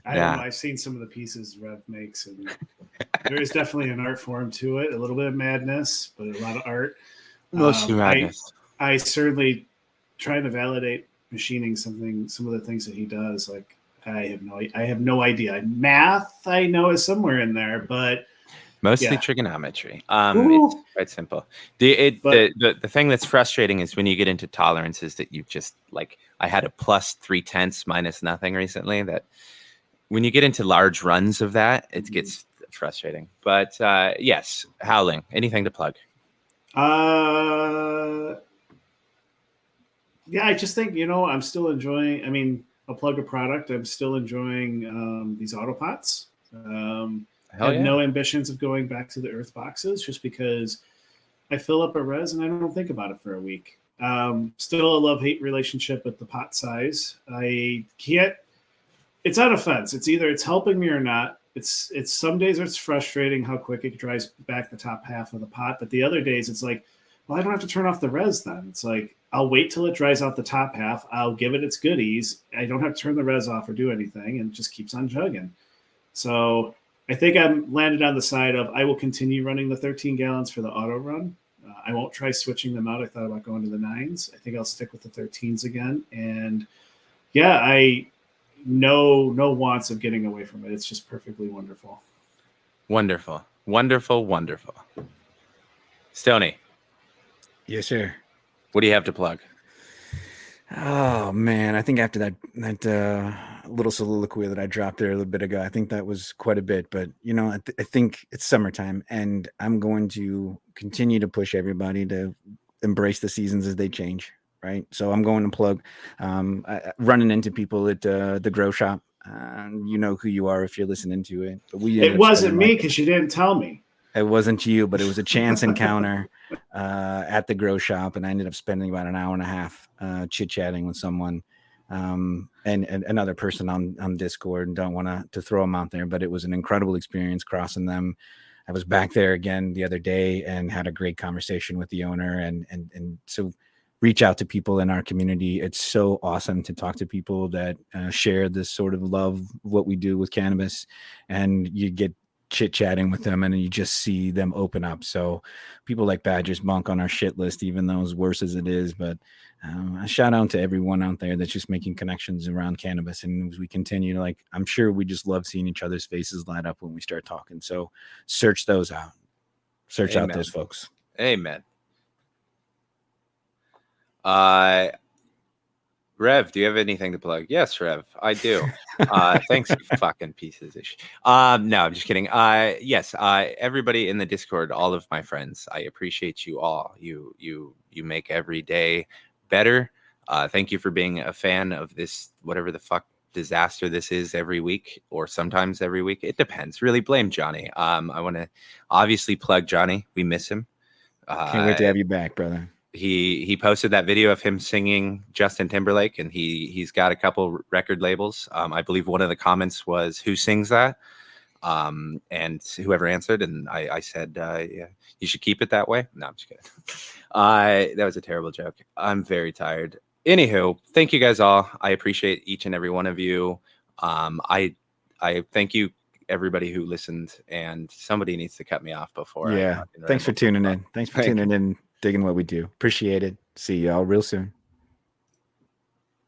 I don't know. I've seen some of the pieces Rev makes, and there is definitely an art form to it. A little bit of madness, but a lot of art. Mostly madness. I certainly try to validate machining some of the things that he does. Like I have no idea. Math I know is somewhere in there, but mostly trigonometry. It's quite simple. The thing that's frustrating is when you get into tolerances that you just like. I had a +3/10 minus nothing recently. That when you get into large runs of that, it gets frustrating. But yes, Howling. Anything to plug? Yeah, I just think I'm still enjoying. I mean, I'll plug a product. I'm still enjoying these autopots. I have no ambitions of going back to the earth boxes, just because I fill up a res and I don't think about it for a week. Still a love-hate relationship with the pot size. I can't. It's on a fence. It's either it's helping me or not. It's some days it's frustrating how quick it dries back the top half of the pot, but the other days it's like, well, I don't have to turn off the res then. It's like I'll wait till it dries out the top half. I'll give it its goodies. I don't have to turn the res off or do anything, and it just keeps on chugging. So I think I'm landed on the side of I will continue running the 13 gallons for the auto run. I won't try switching them out. I thought about going to the 9s. I think I'll stick with the 13s again. And yeah, I no wants of getting away from it. It's just perfectly wonderful. Wonderful. Wonderful. Wonderful. Stoney. Yes, sir. What do you have to plug? Oh man, I think after that little soliloquy that I dropped there a little bit ago, I think that was quite a bit. But I think it's summertime, and I'm going to continue to push everybody to embrace the seasons as they change. Right, so I'm going to plug running into people at the grow shop. You know who you are if you're listening to it. But it wasn't me because you didn't tell me. It wasn't you, but it was a chance encounter at the grow shop, and I ended up spending about an hour and a half chit-chatting with someone and another person on Discord. And don't want to throw them out there, but it was an incredible experience crossing them. I was back there again the other day and had a great conversation with the owner, and so reach out to people in our community. It's so awesome to talk to people that share this sort of love of what we do with cannabis, and you get chit-chatting with them and you just see them open up. So people like Badgersbunk on our shit list, even though as worse as it is, but a shout out to everyone out there that's just making connections around cannabis. And as we continue to, I'm sure we just love seeing each other's faces light up when we start talking. So search those out. Search Amen. out those folks. Amen. Rev, do you have anything to plug? Yes, Rev, I do. Thanks, you fucking pieces of shit. No, I'm just kidding. Yes, everybody in the Discord, all of my friends, I appreciate you all. You make every day better. Thank you for being a fan of this, whatever the fuck disaster this is every week, or sometimes every week. It depends. Really blame Johnny. I want to obviously plug Johnny. We miss him. Can't wait to have you back, brother. He posted that video of him singing Justin Timberlake, and he's got a couple record labels. I believe one of the comments was, "Who sings that?" And whoever answered, and I said, "Yeah, you should keep it that way." No, I'm just kidding. That was a terrible joke. I'm very tired. Anywho, thank you guys all. I appreciate each and every one of you. I thank you everybody who listened, and somebody needs to cut me off before. Yeah. Thanks for tuning in. Thanks for tuning in. Digging what we do. Appreciate it. See y'all real soon.